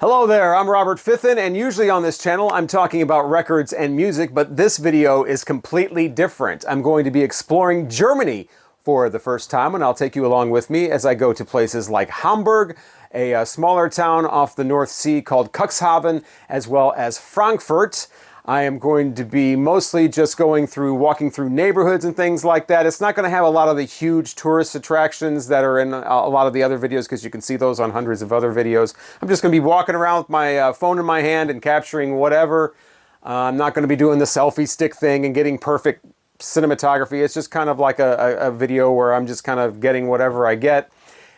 Hello there, I'm Robert Fithen, and usually on this channel I'm talking about records and music, but this video is completely different. I'm going to be exploring Germany for the first time, and I'll take you along with me as I go to places like Hamburg, a smaller town off the North Sea called Cuxhaven, as well as Frankfurt. I am going to be mostly just walking through neighborhoods and things like that. It's not going to have a lot of the huge tourist attractions that are in a lot of the other videos, because you can see those on hundreds of other videos. I'm just going to be walking around with my phone in my hand and capturing whatever. I'm not going to be doing the selfie stick thing and getting perfect cinematography. It's just kind of like a video where I'm just kind of getting whatever I get.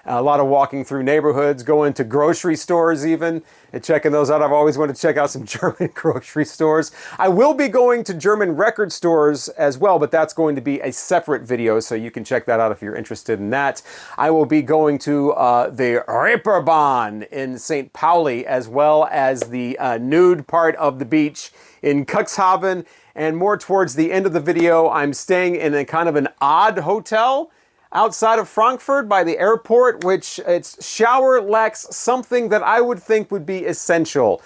A lot of walking through neighborhoods, going to grocery stores even, and checking those out. I've always wanted to check out some German grocery stores. I will be going to German record stores as well, but that's going to be a separate video, so you can check that out if you're interested in that. I will be going to the Reeperbahn in St. Pauli, as well as the Nude part of the beach in Cuxhaven. And more towards the end of the video, I'm staying in a kind of an odd hotel outside of Frankfurt by the airport, which its shower lacks something that I would think would be essential.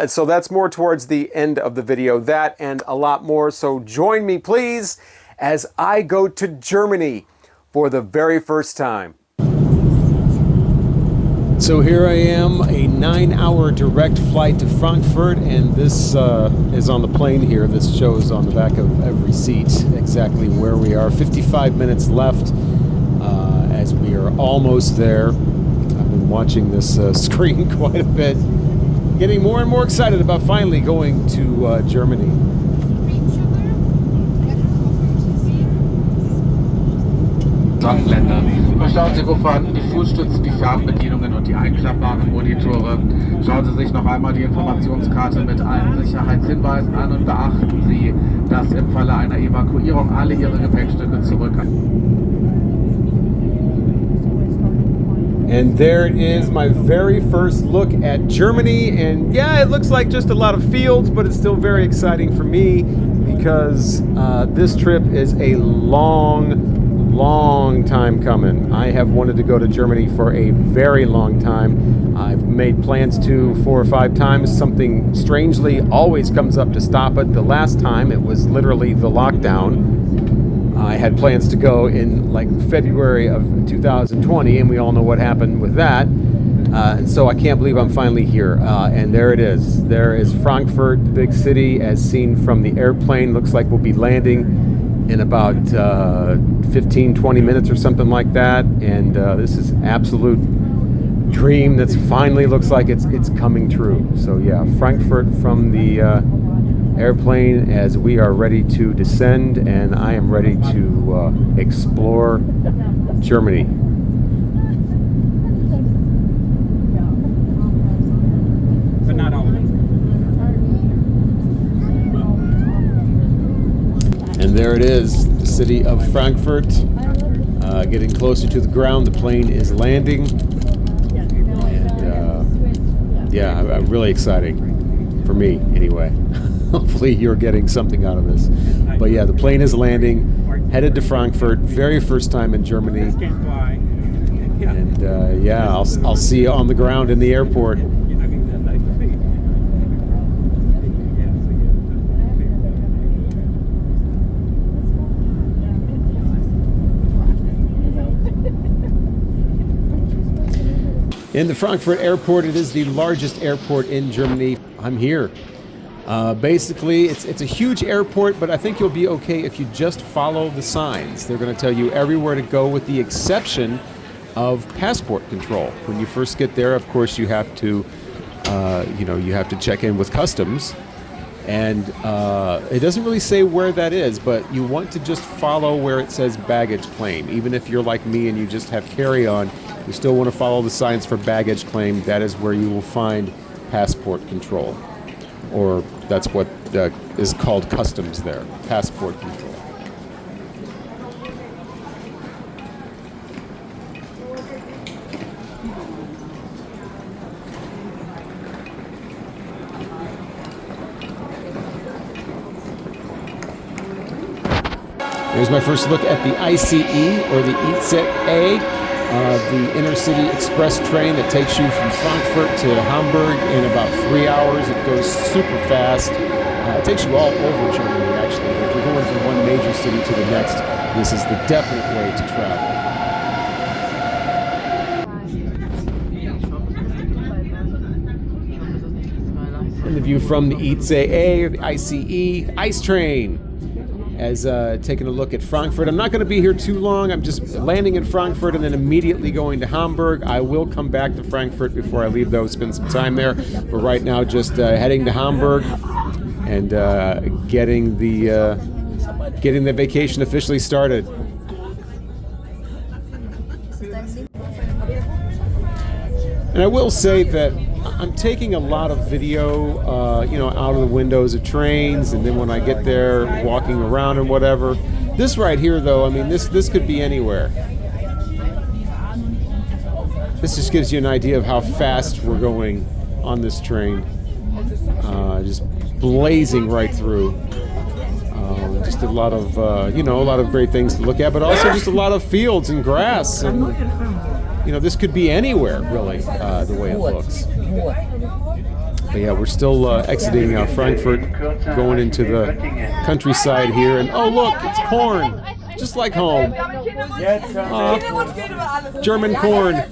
So that's more towards the end of the video, that and a lot more. So join me, please, as I go to Germany for the very first time. So here I am, a 9-hour direct flight to Frankfurt, and this is on the plane here. This shows on the back of every seat exactly where we are. 55 minutes left. As we are almost there. I've been watching this screen quite a bit, getting more and more excited about finally going to Germany. Sonnenländer. Schauen Sie, wo vorhanden die Fußstützen, die Fernbedienungen und die einklappbaren Monitore. Schauen Sie sich noch einmal die Informationskarte mit allen Sicherheitshinweisen an und beachten Sie, dass im Falle einer Evakuierung alle Ihre Gepäckstücke zurückhalten. And there it is, my very first look at Germany. And yeah, it looks like just a lot of fields, but it's still very exciting for me because this trip is a long time coming. I have wanted to go to Germany for a very long time. I've made plans to 4 or 5 times. Something strangely always comes up to stop it. The last time it was literally the lockdown. I had plans to go in like February of 2020, and we all know what happened with that. And so I can't believe I'm finally here. And there it is. There is Frankfurt, the big city, as seen from the airplane. Looks like we'll be landing in about 15-20 minutes or something like that. And this is absolute dream that's finally looks like it's coming true. So yeah, Frankfurt from the airplane as we are ready to descend, and I am ready to explore Germany. But not all of it. And there it is, the city of Frankfurt, getting closer to the ground. The plane is landing, and yeah, really exciting for me anyway. Hopefully you're getting something out of this. But yeah, the plane is landing, headed to Frankfurt, very first time in Germany. And yeah, I'll see you on the ground in the airport. In the Frankfurt airport, it is the largest airport in Germany. I'm here. Basically, it's a huge airport, but I think you'll be okay if you just follow the signs. They're going to tell you everywhere to go, with the exception of passport control. When you first get there, of course, you have to, you have to check in with customs, and it doesn't really say where that is, but you want to just follow where it says baggage claim. Even if you're like me and you just have carry-on, you still want to follow the signs for baggage claim. That is where you will find passport control. Or that's what is called customs there, passport control. Here's my first look at the ICE, or the ICE. the inner city express train that takes you from Frankfurt to Hamburg in about 3 hours. It goes super fast. It takes you all over Germany, actually. If you're going from one major city to the next, this is the definite way to travel. And the view from the ICE, or the ICE, ICE train, as taking a look at Frankfurt. I'm not going to be here too long. I'm just landing in Frankfurt and then immediately going to Hamburg. I will come back to Frankfurt before I leave, though, spend some time there. But right now, just heading to Hamburg and getting the vacation officially started. And I will say that I'm taking a lot of video, out of the windows of trains, and then when I get there, walking around and whatever. This right here, though, I mean, this could be anywhere. This just gives you an idea of how fast we're going on this train. Just blazing right through. Just a lot of, a lot of great things to look at, but also just a lot of fields and grass, and this could be anywhere, really, the way it looks. But yeah, we're still exiting Frankfurt, going into the countryside here, and oh look, it's corn, just like home. German corn.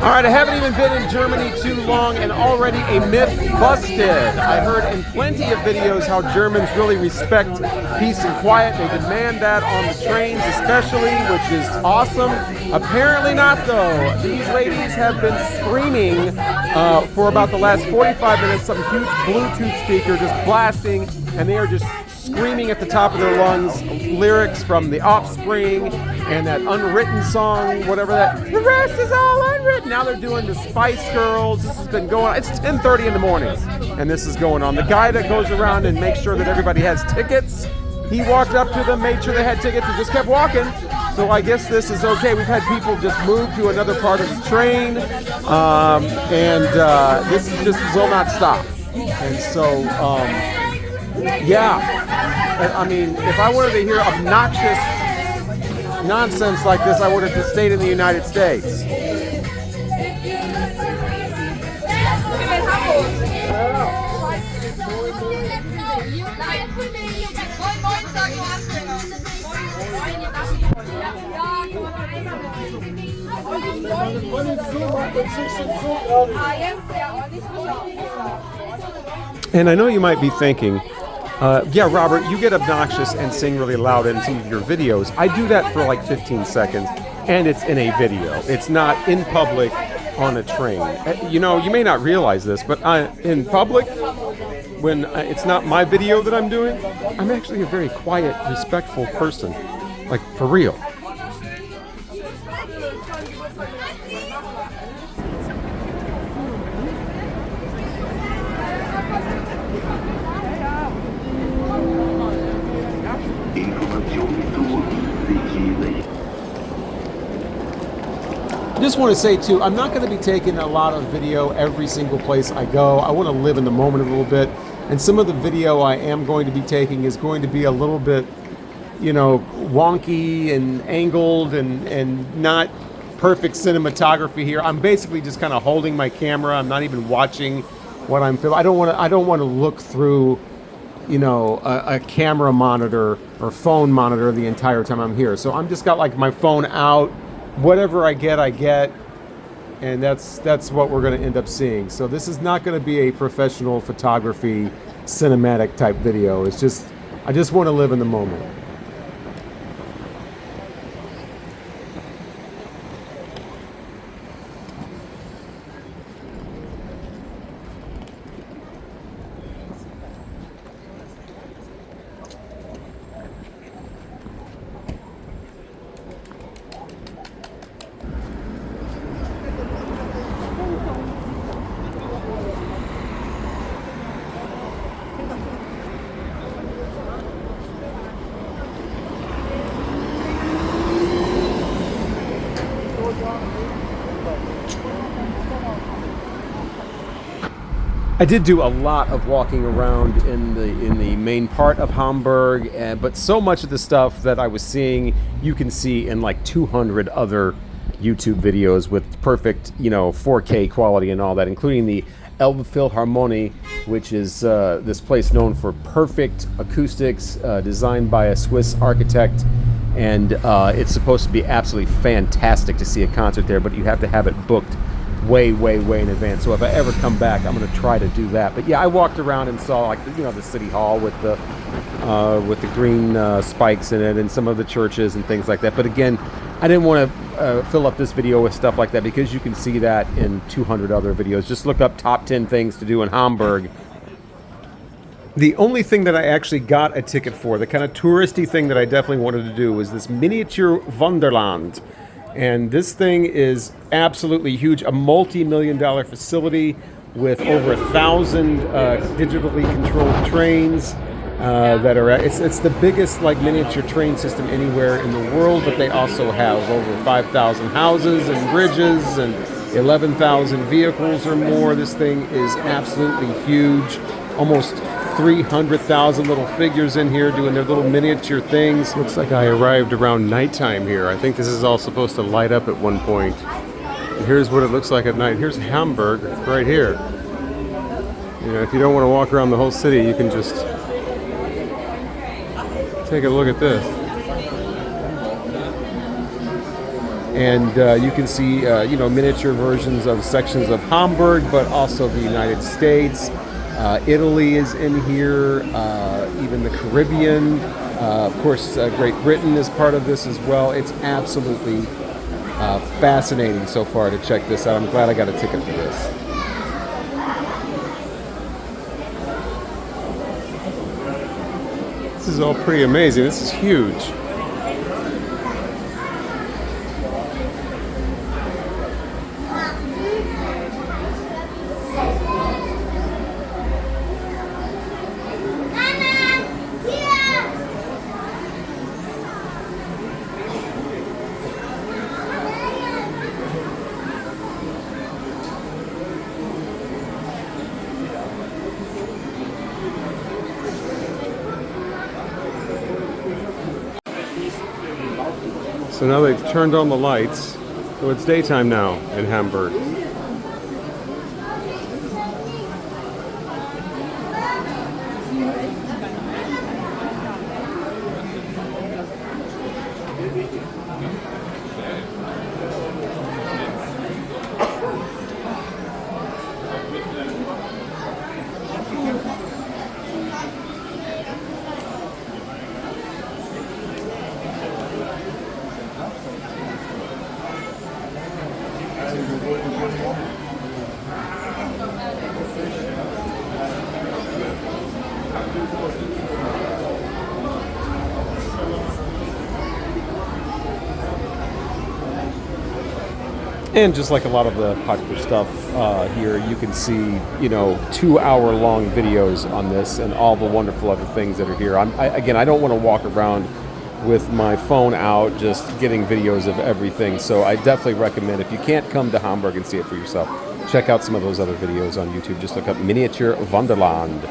All right, I haven't even been in Germany too long, and already a myth busted. I heard in plenty of videos how Germans really respect peace and quiet. They demand that on the trains especially, which is awesome. Apparently not, though. These ladies have been screaming for about the last 45 minutes, some huge Bluetooth speaker just blasting, and they are just screaming at the top of their lungs lyrics from The Offspring and that unwritten song, whatever that, the rest is all unwritten. Now they're doing the Spice Girls. This has been going on. It's 10:30 in the morning, and this is going on. The guy that goes around and makes sure that everybody has tickets, he walked up to them, made sure they had tickets, and just kept walking. So I guess this is okay. We've had people just move to another part of the train, and this just will not stop. And so, yeah. I mean, if I wanted to hear obnoxious nonsense like this, I would have just stayed in the United States. And I know you might be thinking, yeah, Robert, you get obnoxious and sing really loud in some of your videos. I do that for like 15 seconds, and it's in a video. It's not in public on a train. You may not realize this, but in public, when it's not my video that I'm doing, I'm actually a very quiet, respectful person. Like, for real. I just want to say too, I'm not going to be taking a lot of video every single place I go. I want to live in the moment a little bit, and some of the video I am going to be taking is going to be a little bit, wonky and angled and not perfect cinematography here. I'm basically just kind of holding my camera. I'm not even watching what I'm filming. I don't want to look through, a camera monitor or phone monitor the entire time I'm here. So I'm just got like my phone out. Whatever I get, and that's what we're going to end up seeing. So this is not going to be a professional photography, cinematic type video. It's just, I just want to live in the moment. I did do a lot of walking around in the main part of Hamburg, but so much of the stuff that I was seeing, you can see in like 200 other YouTube videos with perfect, 4K quality and all that, including the Elbphilharmonie, which is this place known for perfect acoustics, designed by a Swiss architect, and it's supposed to be absolutely fantastic to see a concert there, but you have to have it booked way in advance. So if I ever come back, I'm going to try to do that. But yeah, I walked around and saw like the city hall with the green spikes in it, and some of the churches and things like that. But again, I didn't want to fill up this video with stuff like that, because you can see that in 200 other videos. Just look up top 10 things to do in Hamburg. The only thing that I actually got a ticket for, the kind of touristy thing that I definitely wanted to do, was this miniature Wunderland. And this thing is absolutely huge, a multi-million-dollar facility with over 1,000 digitally controlled trains that are. It's the biggest like miniature train system anywhere in the world, but they also have over 5,000 houses and bridges and 11,000 vehicles or more. This thing is absolutely huge. Almost 300,000 little figures in here doing their little miniature things. Looks like I arrived around nighttime here. I think this is all supposed to light up at one point. And here's what it looks like at night. Here's Hamburg right here. If you don't want to walk around the whole city, you can just take a look at this. And you can see, miniature versions of sections of Hamburg, but also the United States. Italy is in here, even the Caribbean. Of course, Great Britain is part of this as well. It's absolutely fascinating so far to check this out. I'm glad I got a ticket for this. This is all pretty amazing. This is huge. So now they've turned on the lights, so it's daytime now in Hamburg. And just like a lot of the popular stuff here, you can see, 2-hour-long videos on this and all the wonderful other things that are here. Again, I don't want to walk around with my phone out just getting videos of everything. So I definitely recommend, if you can't come to Hamburg and see it for yourself, check out some of those other videos on YouTube. Just look up Miniature Wunderland.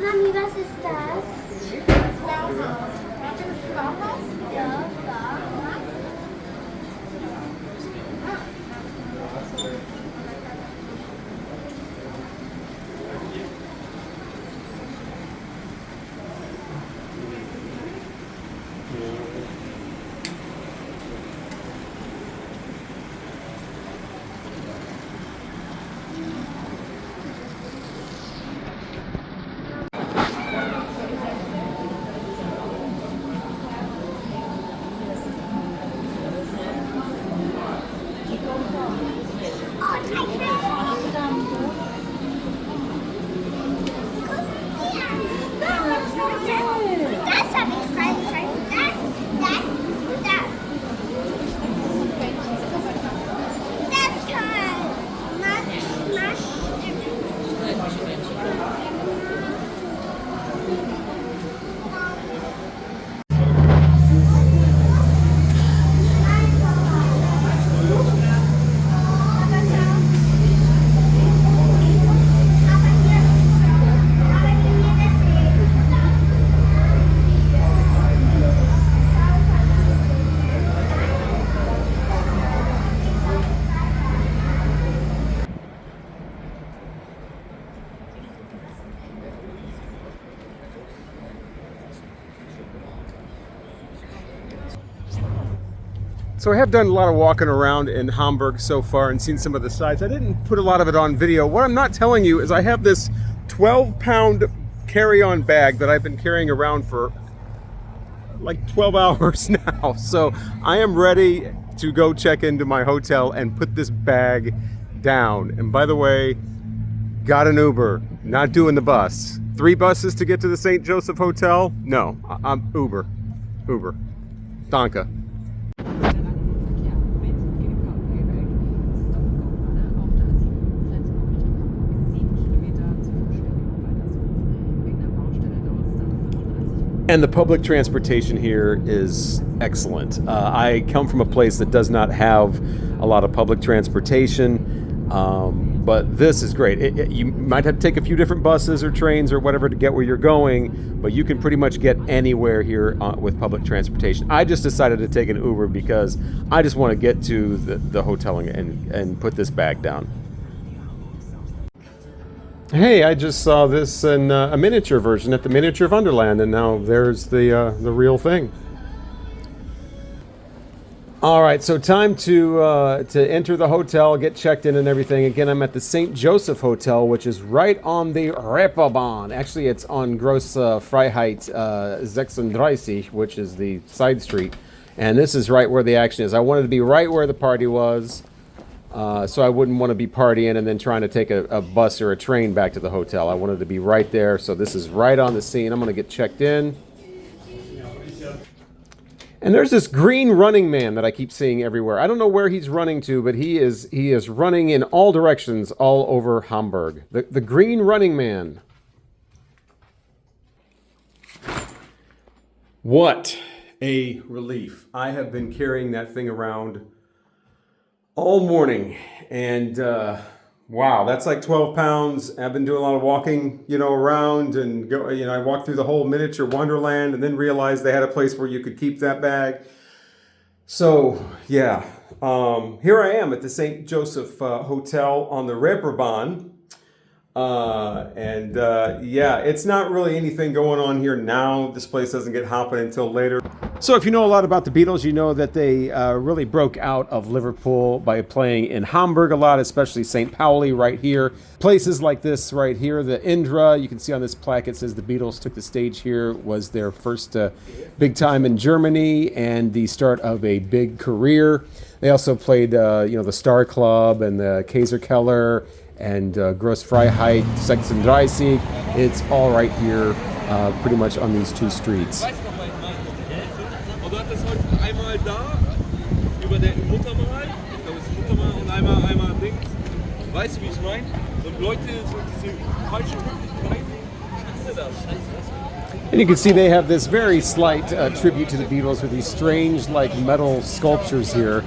Mami, was ist das? Das Bauhaus. Warte, das Bauhaus? Ja, da. So I have done a lot of walking around in Hamburg so far and seen some of the sights. I didn't put a lot of it on video. What I'm not telling you is I have this 12-pound carry-on bag that I've been carrying around for like 12 hours now. So I am ready to go check into my hotel and put this bag down. And by the way, got an Uber, not doing the bus. 3 buses to get to the St. Joseph Hotel? No, I'm Uber. Danke. And the public transportation here is excellent. I come from a place that does not have a lot of public transportation, but this is great. You might have to take a few different buses or trains or whatever to get where you're going, but you can pretty much get anywhere here with public transportation. I just decided to take an Uber because I just want to get to the hotel and put this bag down. Hey, I just saw this in a miniature version at the Miniature Wunderland, and now there's the real thing. All right, so time to enter the hotel, get checked in and everything. Again, I'm at the St. Joseph Hotel, which is right on the Reeperbahn. Actually, it's on Grosse Freiheit 36, which is the side street. And this is right where the action is. I wanted to be right where the party was. So I wouldn't want to be partying and then trying to take a bus or a train back to the hotel. I wanted to be right there. So this is right on the scene. I'm going to get checked in. And there's this green running man that I keep seeing everywhere. I don't know where he's running to, but he is running in all directions all over Hamburg. The green running man. What a relief. I have been carrying that thing around all morning, and wow, that's like 12 pounds. I've been doing a lot of walking, around and go. I walked through the whole miniature Wonderland, and then realized they had a place where you could keep that bag. So yeah, here I am at the St. Joseph Hotel on the Reeperbahn. Yeah, it's not really anything going on here now. This place doesn't get hopping until later. So if you know a lot about the Beatles, you know that they really broke out of Liverpool by playing in Hamburg a lot, especially St. Pauli right here. Places like this right here, the Indra, you can see on this plaque it says the Beatles took the stage here, was their first big time in Germany and the start of a big career. They also played the Star Club and the Kaiserkeller and Grosse Freiheit 36. It's all right here, pretty much on these 2 streets. Du hattest heute einmal da, über der Muttermal, ich glaube es ist Muttermal und einmal links. Weißt du, wie ich meine? Und Leute, so diese falsche Möglichkeit, ich hasse das, scheiße. And you can see they have this very slight tribute to the Beatles with these strange like metal sculptures here.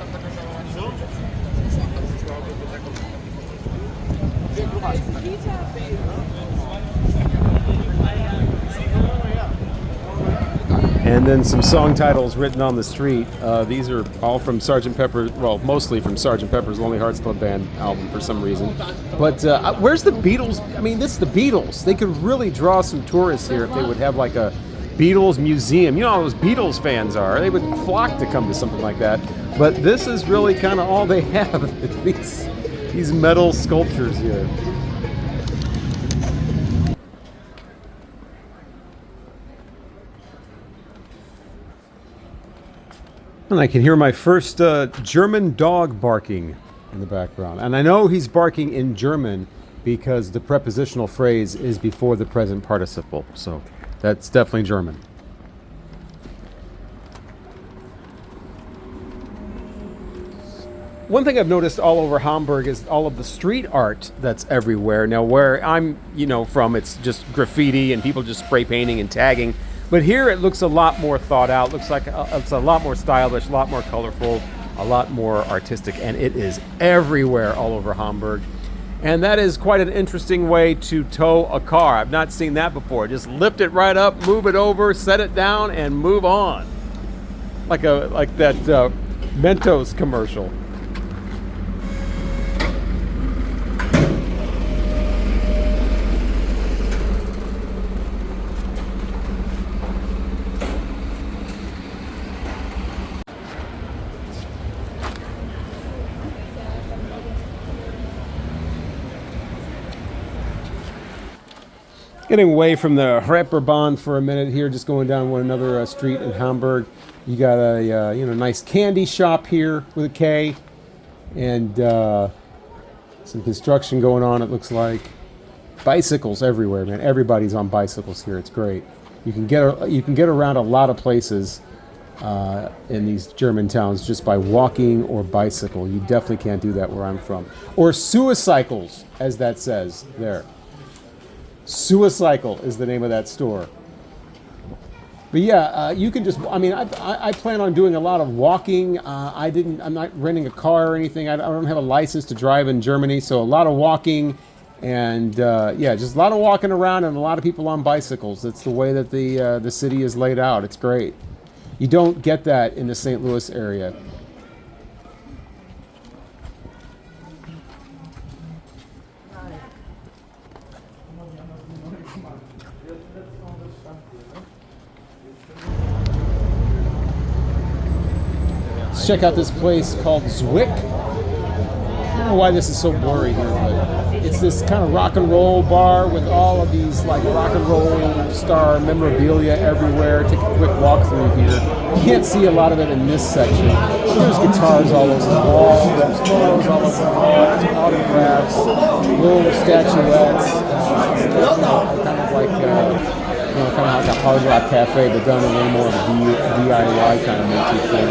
And then some song titles written on the street. These are all from Sgt. Pepper, well, mostly from Sgt. Pepper's Lonely Hearts Club Band album for some reason. But where's the Beatles? I mean, this is the Beatles. They could really draw some tourists here if they would have like a Beatles museum. You know how those Beatles fans are. They would flock to come to something like that. But this is really kind of all they have, these metal sculptures here. And I can hear my first German dog barking in the background. And I know he's barking in German because the prepositional phrase is before the present participle. So that's definitely German. One thing I've noticed all over Hamburg is all of the street art that's everywhere. Now where I'm, from, it's just graffiti and people just spray painting and tagging. But here it looks a lot more thought out. Looks like it's a lot more stylish, a lot more colorful, a lot more artistic, and it is everywhere all over Hamburg. And that is quite an interesting way to tow a car. I've not seen that before. Just lift it right up, move it over, set it down, and move on. Like that Mentos commercial. Getting away from the Reeperbahn for a minute here, just going down one another street in Hamburg. You got a nice candy shop here with a K, and some construction going on. It looks like bicycles everywhere, man. Everybody's on bicycles here. It's great. You can get around a lot of places in these German towns just by walking or bicycle. You definitely can't do that where I'm from. Or suicycles, as that says there. Suicycle is the name of that store. But yeah, you can just, I mean, I plan on doing a lot of walking. I'm not renting a car or anything. I don't have a license to drive in Germany, so a lot of walking and yeah, just a lot of walking around and a lot of people on bicycles. That's the way that the city is laid out. It's great. You don't get that in the St. Louis area. Let's check out this place called Zwick. I don't know why this is so blurry here, but it's this kind of rock and roll bar with all of these like rock and roll star memorabilia everywhere. Take a quick walk through here. You can't see a lot of it in this section. There's guitars all over the wall. There's photos all over the wall. There's autographs, little statuettes. Kind of like a hard rock cafe, but done a little more of a DIY kind of motif thing.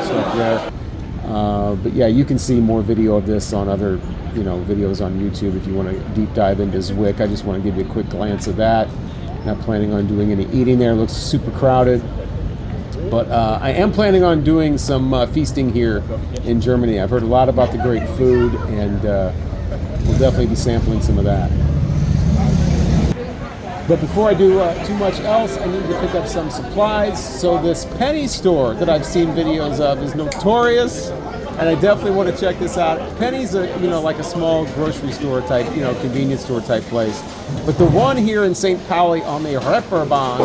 Stuff there. But yeah, you can see more video of this on other, videos on YouTube if you want to deep dive into Zwick. I just want to give you a quick glance of that. Not planning on doing any eating there. It looks super crowded. But I am planning on doing some feasting here in Germany. I've heard a lot about the great food, and we'll definitely be sampling some of that. But before I do too much else, I need to pick up some supplies. So this penny store that I've seen videos of is notorious, and I definitely want to check this out. Penny's like a small grocery store type, convenience store type place. But the one here in St. Pauli on the Reeperbahn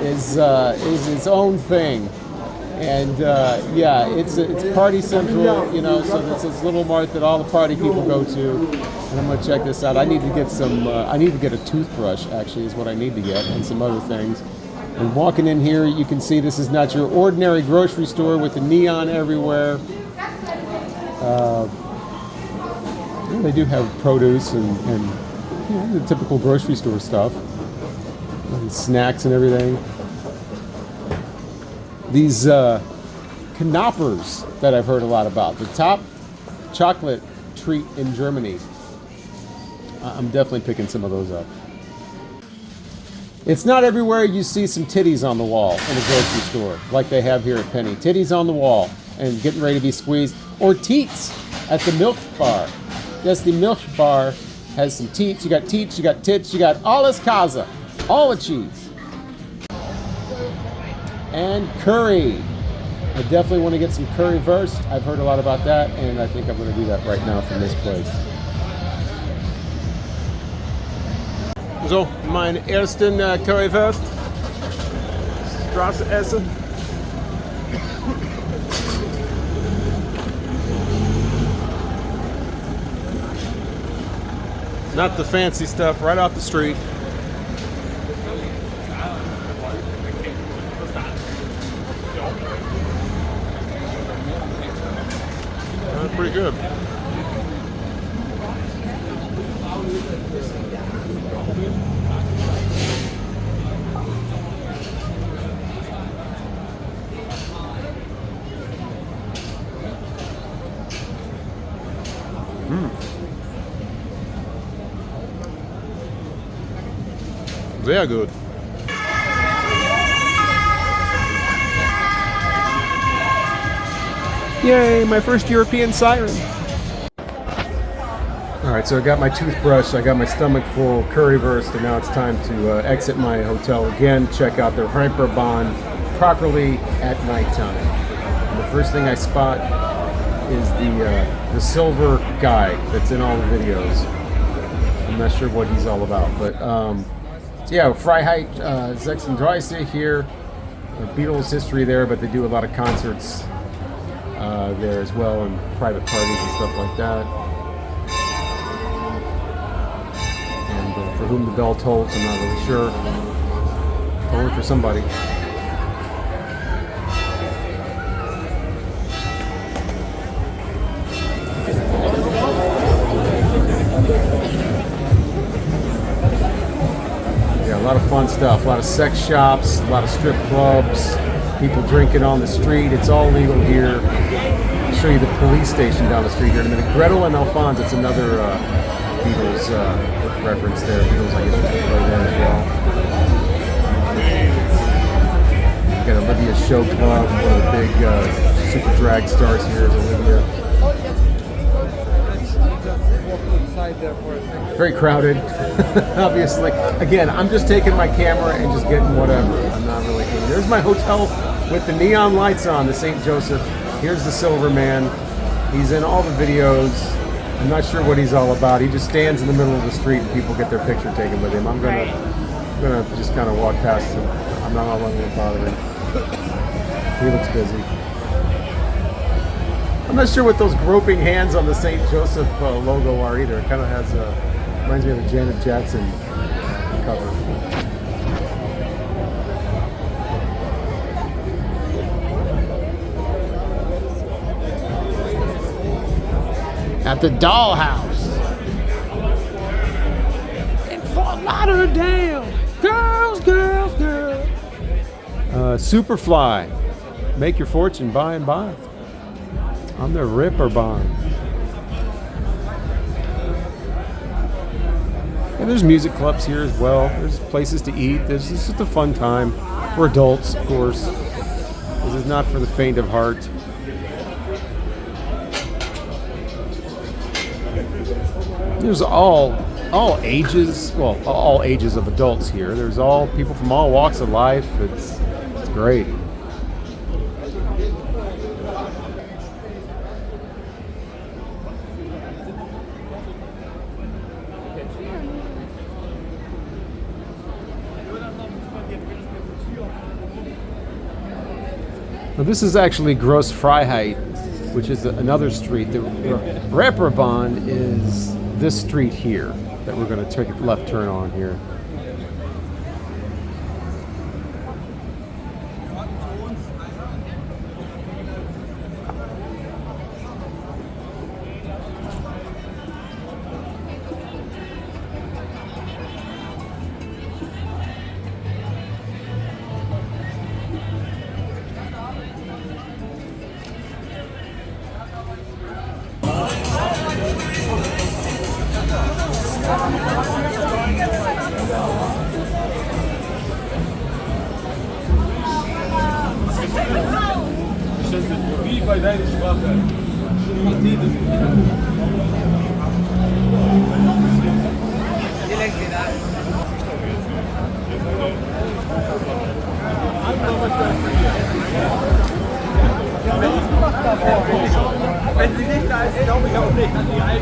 is its own thing. And yeah, it's party central, so it's this little mart that all the party people go to. And I'm gonna check this out. I need to get I need to get a toothbrush, actually, is what I need to get, and some other things. And walking in here, you can see this is not your ordinary grocery store with the neon everywhere. They do have produce and the typical grocery store stuff, and snacks and everything. These Knoppers that I've heard a lot about, the top chocolate treat in Germany. I'm definitely picking some of those up. It's not everywhere you see some titties on the wall in a grocery store, like they have here at Penny. Titties on the wall and getting ready to be squeezed. Or teats at the milk bar. Yes, the milk bar has some teats. You got teats, you got tits, you got alles Käse, all the cheese. And curry. I definitely want to get some currywurst. I've heard a lot about that, and I think I'm going to do that right now from this place. So, mein ersten Currywurst. Straße essen. Not the fancy stuff, right off the street. That's pretty good. Sehr gut. Yay, my first European siren. All right, so I got my toothbrush, I got my stomach full, currywurst, and now it's time to exit my hotel again, check out the Reeperbahn properly at nighttime. And the first thing I spot is the silver guy that's in all the videos. I'm not sure what he's all about, but yeah, Freiheit 36 here. Beatles history there, but they do a lot of concerts there as well, and private parties and stuff like that. And For whom the bell tolls, I'm not really sure. Tolling for somebody. Yeah, a lot of fun stuff. A lot of sex shops, a lot of strip clubs, people drinking on the street. It's all legal here. I'll show you the police station down the street here in a minute. Gretel and Alphonse, it's another Beatles reference there. Beatles, I guess, play there as well. Got Olivia's Show Club, one of the big super drag stars here is Olivia. Very crowded, obviously. Again, I'm just taking my camera and just getting whatever. I'm not really in. There's my hotel with the neon lights on, the St. Joseph. Here's the Silver Man. He's in all the videos. I'm not sure what he's all about. He just stands in the middle of the street and people get their picture taken with him. I'm gonna just kind of walk past him. I'm not going to bother him. He looks busy. I'm not sure what those groping hands on the St. Joseph logo are either. It kind of has reminds me of the Janet Jackson cover. At the Dollhouse in Fort Lauderdale. Girls, girls, girls. Superfly. Make your fortune by and by. On the Reeperbahn. And there's music clubs here as well. There's places to eat. This is just a fun time for adults, of course. This is not for the faint of heart. There's all ages, well, all ages of adults here. There's all people from all walks of life. It's great. Now this is actually Gross Freiheit, which is another street. The Reeperbahn is this street here that we're going to take a left turn on here.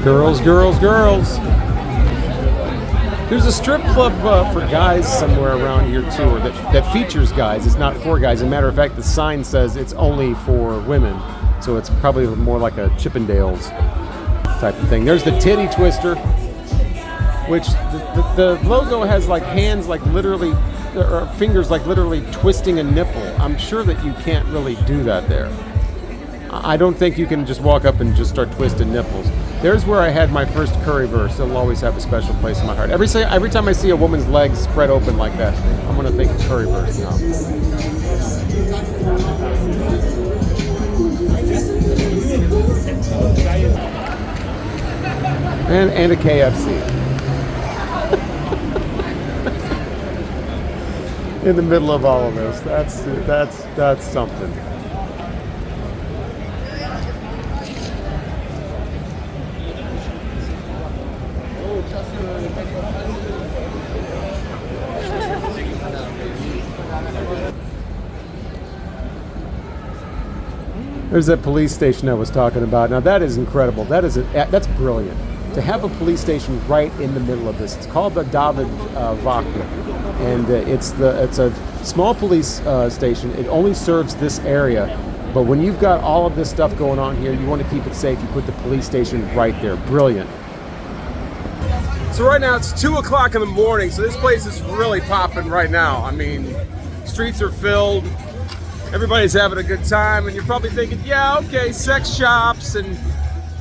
Girls, girls, girls. There's a strip club for guys somewhere around here too, or that features guys. It's not for guys. As a matter of fact, the sign says it's only for women. So it's probably more like a Chippendales type of thing. There's the Titty Twister, which the logo has like hands like literally, or fingers like literally twisting a nipple. I'm sure that you can't really do that there. I don't think you can just walk up and just start twisting nipples. There's where I had my first currywurst. It'll always have a special place in my heart. Every time I see a woman's legs spread open like that, I'm going to think of currywurst now. And a KFC. In the middle of all of this. That's something. There's that police station I was talking about. Now that is incredible. That's brilliant. To have a police station right in the middle of this. It's called the David Wagner, and it's a small police station. It only serves this area, but when you've got all of this stuff going on here, you want to keep it safe. You put the police station right there. Brilliant. So right now it's 2 o'clock in the morning, so this place is really popping right now. I mean, streets are filled, everybody's having a good time, and you're probably thinking, yeah, okay, sex shops and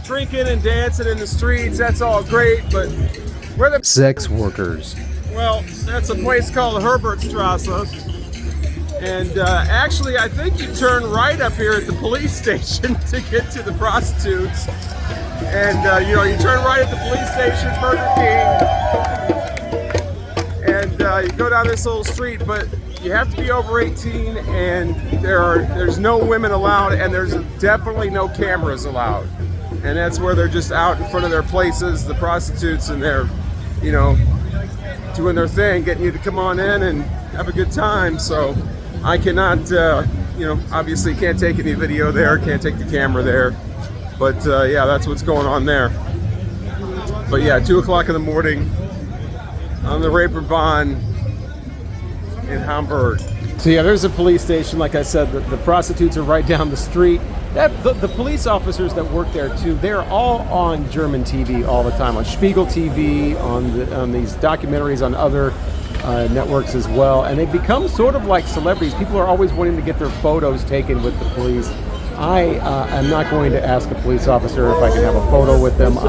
drinking and dancing in the streets, that's all great, but where the sex workers? Well, that's a place called Herbertstrasse. And actually, I think you turn right up here at the police station to get to the prostitutes. And you know, you turn right at the police station, Burger King, and you go down this little street. But you have to be over 18, and there's no women allowed, and there's definitely no cameras allowed. And that's where they're just out in front of their places, the prostitutes, and they're, you know, doing their thing, getting you to come on in and have a good time. So I cannot, you know, obviously can't take any video there, can't take the camera there. But yeah, that's what's going on there. But yeah, 2 o'clock in the morning on the Reeperbahn in Hamburg. So yeah, there's a police station. Like I said, the prostitutes are right down the street. The police officers that work there too, they're all on German TV all the time, on Spiegel TV, on these documentaries on other networks as well, and they become sort of like celebrities. People are always wanting to get their photos taken with the police. I am not going to ask a police officer if I can have a photo with them. I'm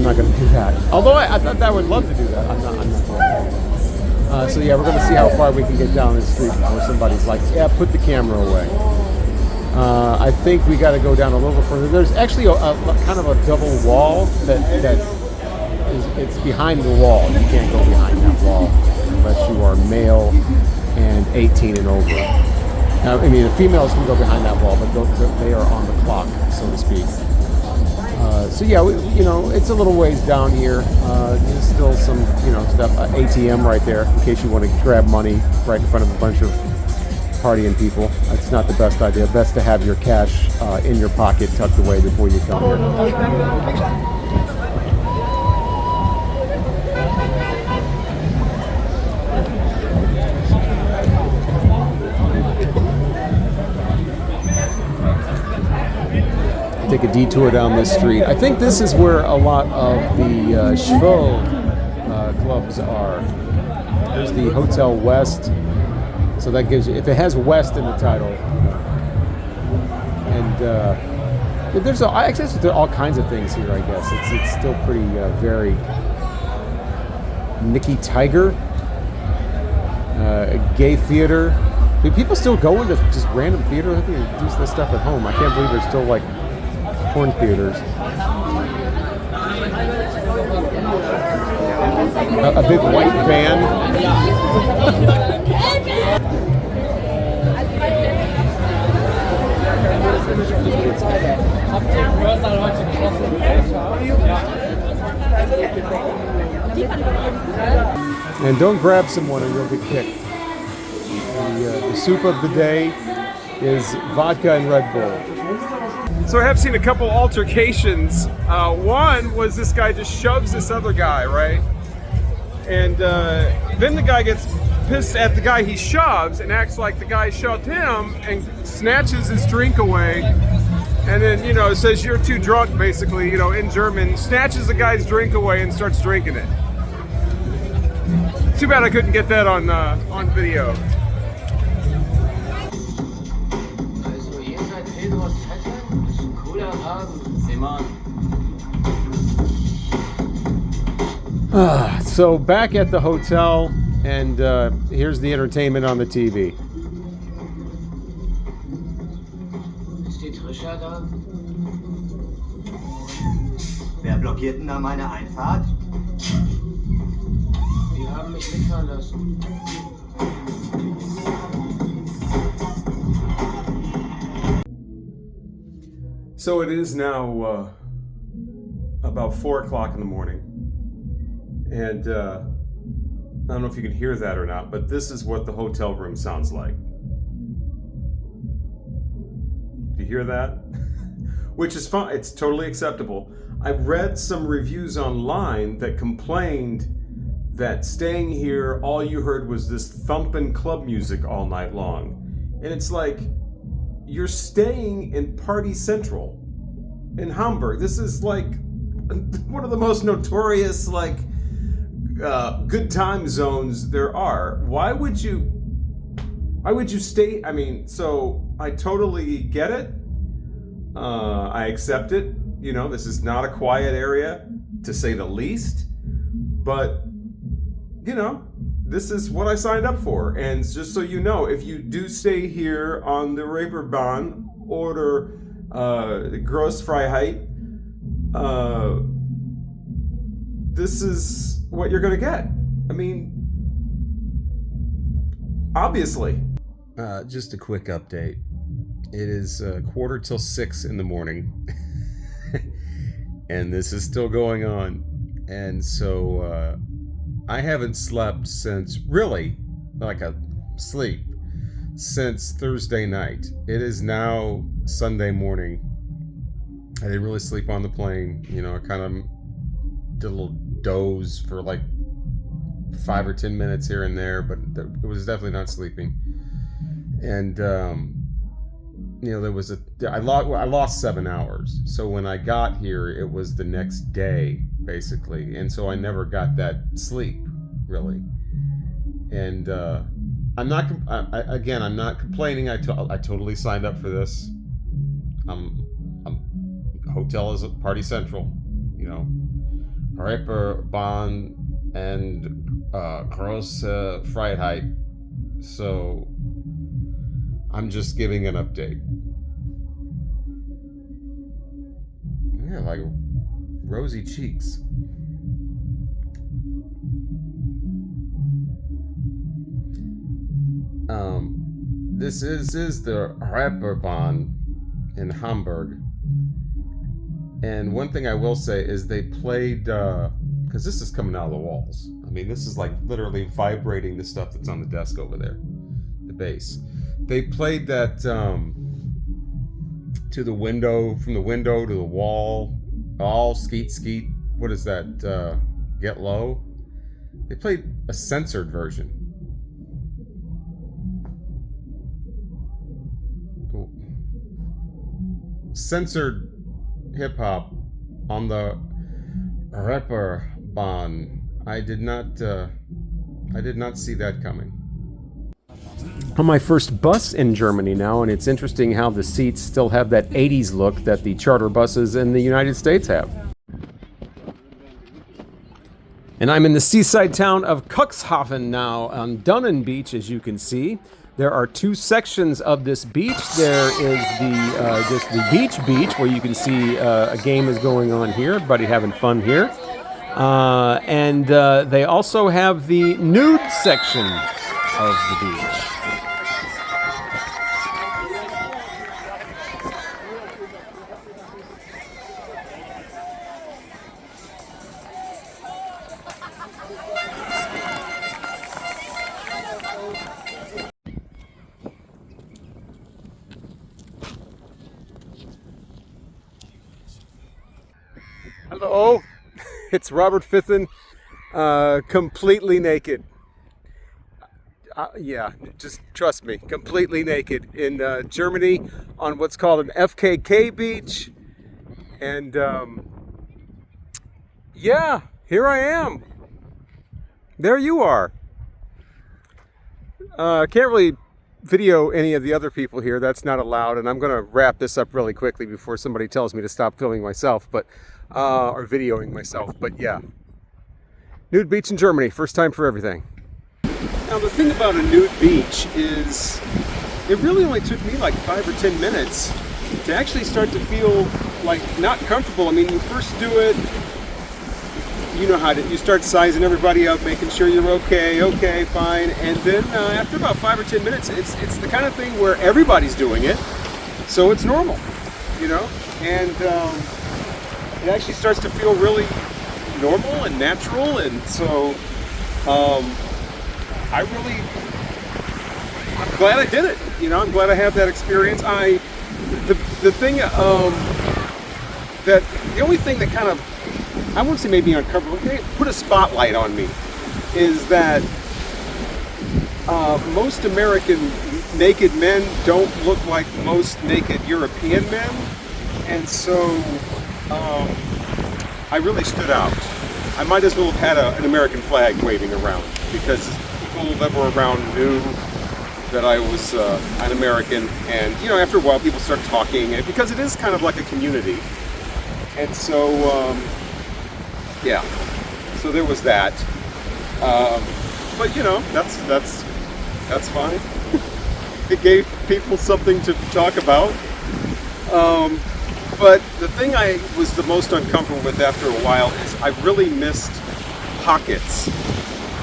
not going to do that. Although I thought I would love to do that. I'm not going to. So yeah, we're going to see how far we can get down the street before somebody's like, yeah, put the camera away. I think we got to go down a little further. There's actually a kind of a double wall that it's behind the wall. You can't go behind that wall unless you are male and 18 and over. Now, I mean, the females can go behind that wall, but they are on the clock, so to speak. So yeah, you know, it's a little ways down here. There's still some, you know, stuff. ATM right there, in case you want to grab money right in front of a bunch of partying people. It's not the best idea. Best to have your cash in your pocket, tucked away before you come here. Take a detour down this street. I think this is where a lot of the Schwul clubs are. There's the Hotel West, so that gives you, if it has West in the title. And there's I guess there are all kinds of things here. I guess it's still pretty varied. Nikki Tiger, a gay theater. Do people still go into just random theater? I think they do this stuff at home. I can't believe there's still like porn theaters. A big white van. And don't grab someone or you'll get kicked. The soup of the day is vodka and Red Bull. So I have seen a couple altercations. One was this guy just shoves this other guy, right? And then the guy gets pissed at the guy he shoves and acts like the guy shoved him and snatches his drink away. And then, you know, says you're too drunk, basically, you know, in German, snatches the guy's drink away and starts drinking it. Too bad I couldn't get that on video. So back at the hotel, and here's the entertainment on the TV. Steht Trisha da? Wer blockiert denn da meine Einfahrt? Die haben mich mitfahren lassen. So it is now about 4 o'clock in the morning. And I don't know if you can hear that or not, but this is what the hotel room sounds like. Do you hear that? Which is fine, it's totally acceptable. I've read some reviews online that complained that staying here, all you heard was this thumping club music all night long. And it's like, you're staying in Party Central in Hamburg. This is like one of the most notorious, like, good time zones there are. Why would you stay? I mean, so I totally get it. I accept it. You know, this is not a quiet area, to say the least. But, you know, this is what I signed up for. And just so you know, if you do stay here on the Reeperbahn oder Großfreiheit, this is what you're gonna get. I mean, obviously. Just a quick update. It is 6:15 in the morning, and this is still going on. And so I haven't slept since, really, like a sleep, since Thursday night. It is now Sunday morning. I didn't really sleep on the plane. You know, I kind of did a little doze for like 5 or 10 minutes here and there, but it was definitely not sleeping. And you know, I lost 7 hours. So when I got here, it was the next day, basically, and so I never got that sleep, really. And I'm not complaining. I totally signed up for this. Hotel is party central, you know. Reeperbahn and Große Freiheit. So I'm just giving an update. Yeah, like rosy cheeks. This is the Reeperbahn in Hamburg. And one thing I will say is they played, because this is coming out of the walls. I mean, this is like literally vibrating the stuff that's on the desk over there, the bass. They played that to the window, from the window to the wall, all skeet skeet. What is that? Get Low. They played a censored version. Censored hip hop on the Reeperbahn. I did not see that coming. On my first bus in Germany now, and it's interesting how the seats still have that 80s look that the charter buses in the United States have. And I'm in the seaside town of Cuxhaven now on Dunnen Beach, as you can see. There are two sections of this beach. There is just the beach, where you can see a game is going on here, everybody having fun here. And they also have the nude section of the beach. Hello, it's Robert Fithen, completely naked. Yeah, just trust me, completely naked in Germany on what's called an FKK beach. And yeah, here I am. There you are. Can't really video any of the other people here. That's not allowed. And I'm going to wrap this up really quickly before somebody tells me to stop filming myself, but or videoing myself. But yeah, nude beach in Germany, first time for everything. Now the thing about a nude beach is it really only took me like 5 or 10 minutes to actually start to feel like not comfortable. I mean, you first do it, you know how to, you start sizing everybody up, making sure you're okay, fine. And then after about 5 or 10 minutes, it's the kind of thing where everybody's doing it, so it's normal, you know? And it actually starts to feel really normal and natural. And so I'm glad I did it. You know, I'm glad I had that experience. The only thing that kind of, I won't say maybe uncomfortable, put a spotlight on me, is that most American naked men don't look like most naked European men. And so I really stood out. I might as well have had an American flag waving around, because people that were around knew that I was an American, and you know, after a while people start talking, and because it is kind of like a community, and so yeah, so there was that. But you know, that's fine. It gave people something to talk about. But the thing I was the most uncomfortable with after a while is I really missed pockets.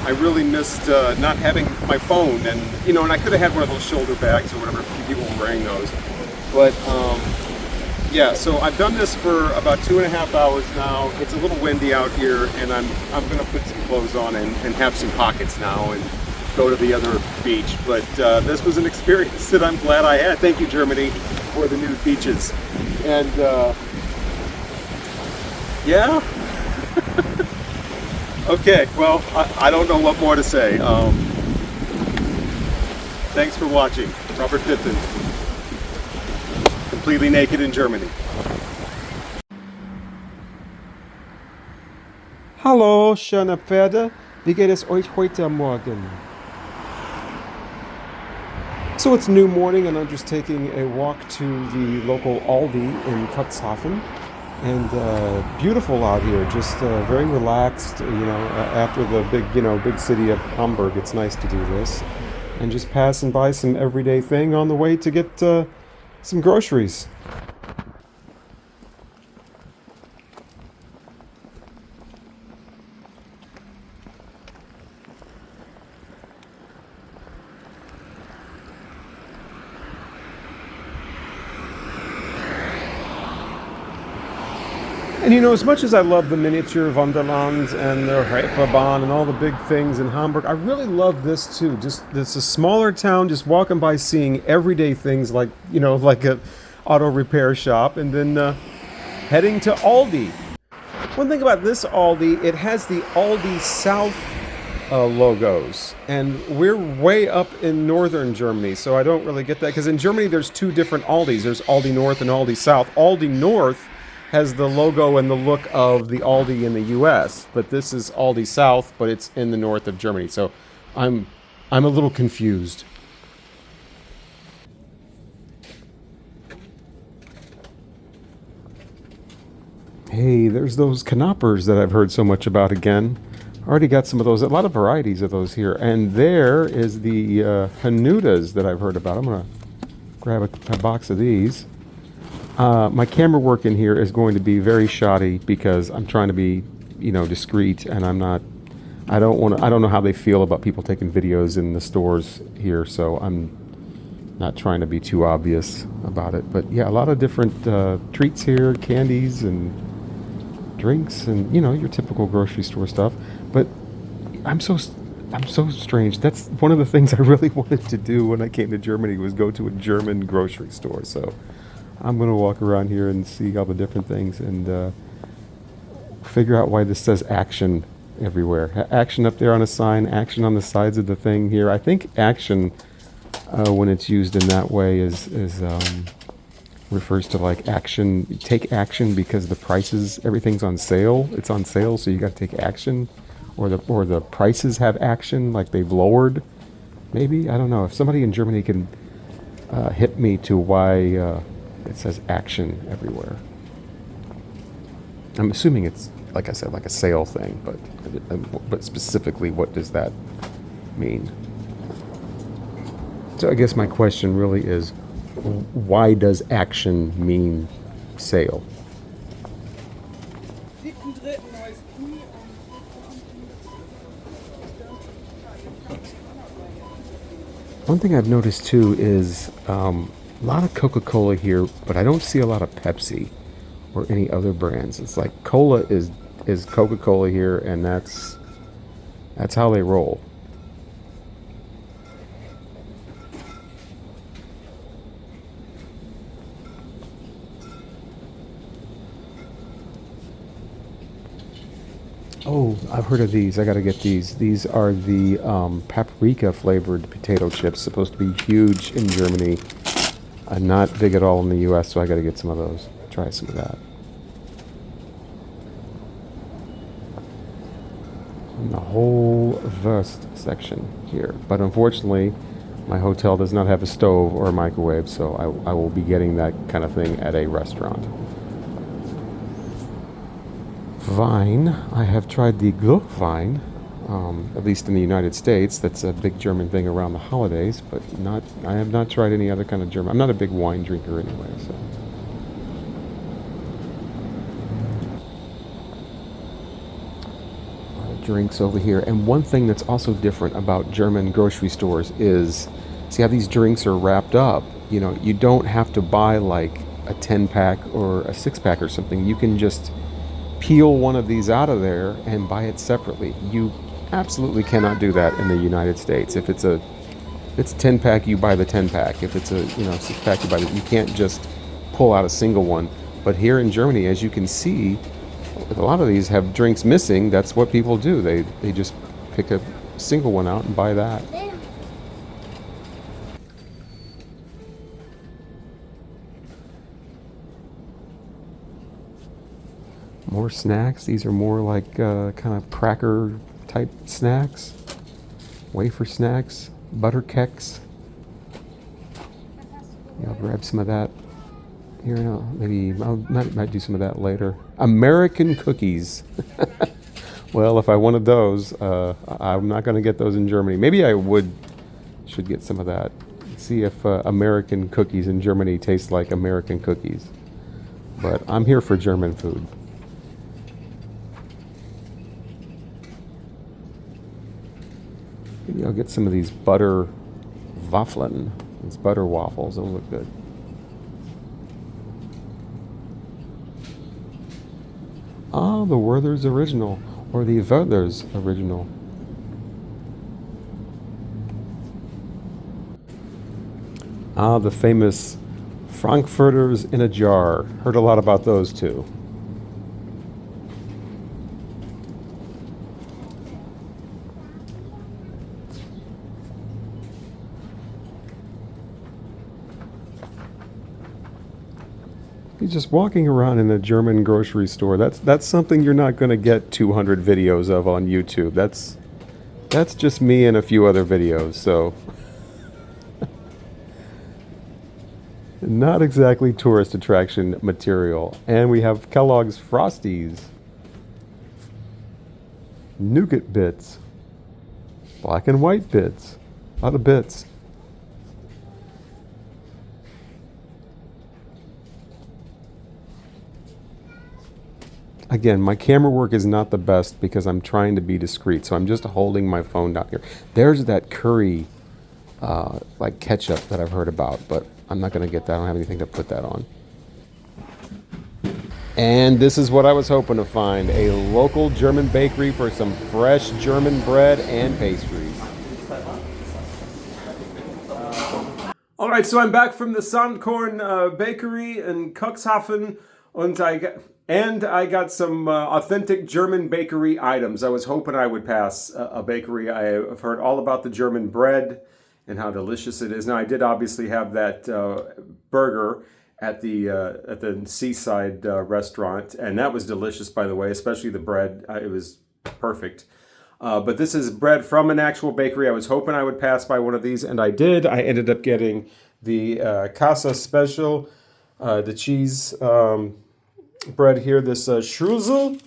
I really missed not having my phone, and you know, and I could have had one of those shoulder bags or whatever. People were wearing those, but yeah. So I've done this for about 2.5 hours now. It's a little windy out here, and I'm gonna put some clothes on and have some pockets now and go to the other beach. But this was an experience that I'm glad I had. Thank you, Germany, for the nude beaches. And yeah. Okay, well, I don't know what more to say. Thanks for watching. Robert Fitton, completely naked in Germany. Hallo, schöne Pferde. Wie geht es euch heute Morgen? So it's new morning, and I'm just taking a walk to the local Aldi in Cuxhaven. And beautiful out here, just very relaxed. You know, after the big city of Hamburg, it's nice to do this, and just pass and buy some everyday thing on the way to get some groceries. And you know, as much as I love the miniature Wunderland and the Reeperbahn and all the big things in Hamburg, I really love this too. Just this a smaller town, just walking by, seeing everyday things like, you know, like a auto repair shop, and then heading to Aldi. One thing about this Aldi, it has the Aldi South logos, and we're way up in northern Germany, so I don't really get that, because in Germany there's two different Aldis. There's Aldi North and Aldi South. Aldi North has the logo and the look of the Aldi in the US, but this is Aldi South, but it's in the north of Germany, so I'm a little confused. Hey, there's those knoppers that I've heard so much about again. Already got some of those, a lot of varieties of those here. And there is the Nudes that I've heard about. I'm gonna grab a box of these. My camera work in here is going to be very shoddy because I'm trying to be, you know, discreet, and I don't know how they feel about people taking videos in the stores here, so I'm not trying to be too obvious about it. But yeah, a lot of different treats here, candies and drinks, and you know, your typical grocery store stuff. But I'm so strange. That's one of the things I really wanted to do when I came to Germany, was go to a German grocery store. So I'm going to walk around here and see all the different things and figure out why this says action everywhere. Action up there on a sign, action on the sides of the thing here. I think action, when it's used in that way, is refers to like action. Take action because the prices, everything's on sale. It's on sale, so you got to take action, or the prices have action, like they've lowered. Maybe, I don't know. If somebody in Germany can hit me to why it says action everywhere. I'm assuming it's, like I said, like a sale thing, but specifically, what does that mean? So I guess my question really is, why does action mean sale? One thing I've noticed too is a lot of Coca-Cola here, but I don't see a lot of Pepsi or any other brands. It's like cola is Coca-Cola here, and that's how they roll. Oh, I've heard of these. I gotta get these. These are the paprika flavored potato chips, supposed to be huge in Germany. Not big at all in the US, so I gotta get some of those. Try some of that. in the whole Wurst section here. But unfortunately, my hotel does not have a stove or a microwave, so I will be getting that kind of thing at a restaurant. Wine, I have tried the Glühwein, at least in the United States. That's a big German thing around the holidays, but I have not tried any other kind of German. I'm not a big wine drinker anyway, so. Drinks over here. And one thing that's also different about German grocery stores is, see how these drinks are wrapped up? You know, you don't have to buy like a 10-pack or a 6-pack or something. You can just peel one of these out of there and buy it separately. You absolutely cannot do that in the United States. If it's a 10-pack, you buy the 10-pack. If it's a 6-pack, you buy it. You can't just pull out a single one. But here in Germany, as you can see, a lot of these have drinks missing. That's what people do. They just pick a single one out and buy that. More snacks. These are more like kind of cracker type snacks. Wafer snacks. Butter keks. Yeah, I'll grab some of that. Here, no, maybe I might do some of that later. American cookies. Well, if I wanted those, I'm not going to get those in Germany. Maybe I should get some of that. See if American cookies in Germany taste like American cookies. But I'm here for German food. Maybe I'll get some of these butter Waffeln. These butter waffles. Those look good. Ah, the Werther's Original, or the Werther's Original. Ah, the famous Frankfurters in a jar. Heard a lot about those too. Just walking around in a German grocery store, that's something you're not going to get 200 videos of on YouTube. That's just me and a few other videos, so not exactly tourist attraction material. And we have Kellogg's Frosties, nougat bits, black and white bits, a lot of bits. Again, my camera work is not the best because I'm trying to be discreet, so I'm just holding my phone down here. There's that curry, like ketchup that I've heard about, but I'm not going to get that. I don't have anything to put that on. And this is what I was hoping to find, a local German bakery for some fresh German bread and pastries. All right, so I'm back from the Sandkorn Bakery in Cuxhaven, and I got some authentic German bakery items. I was hoping I would pass a bakery. I have heard all about the German bread and how delicious it is. Now, I did obviously have that burger at the seaside restaurant, and that was delicious, by the way, especially the bread. It was perfect. But this is bread from an actual bakery. I was hoping I would pass by one of these, and I did. I ended up getting the Casa Special, the cheese bread here, this Streusel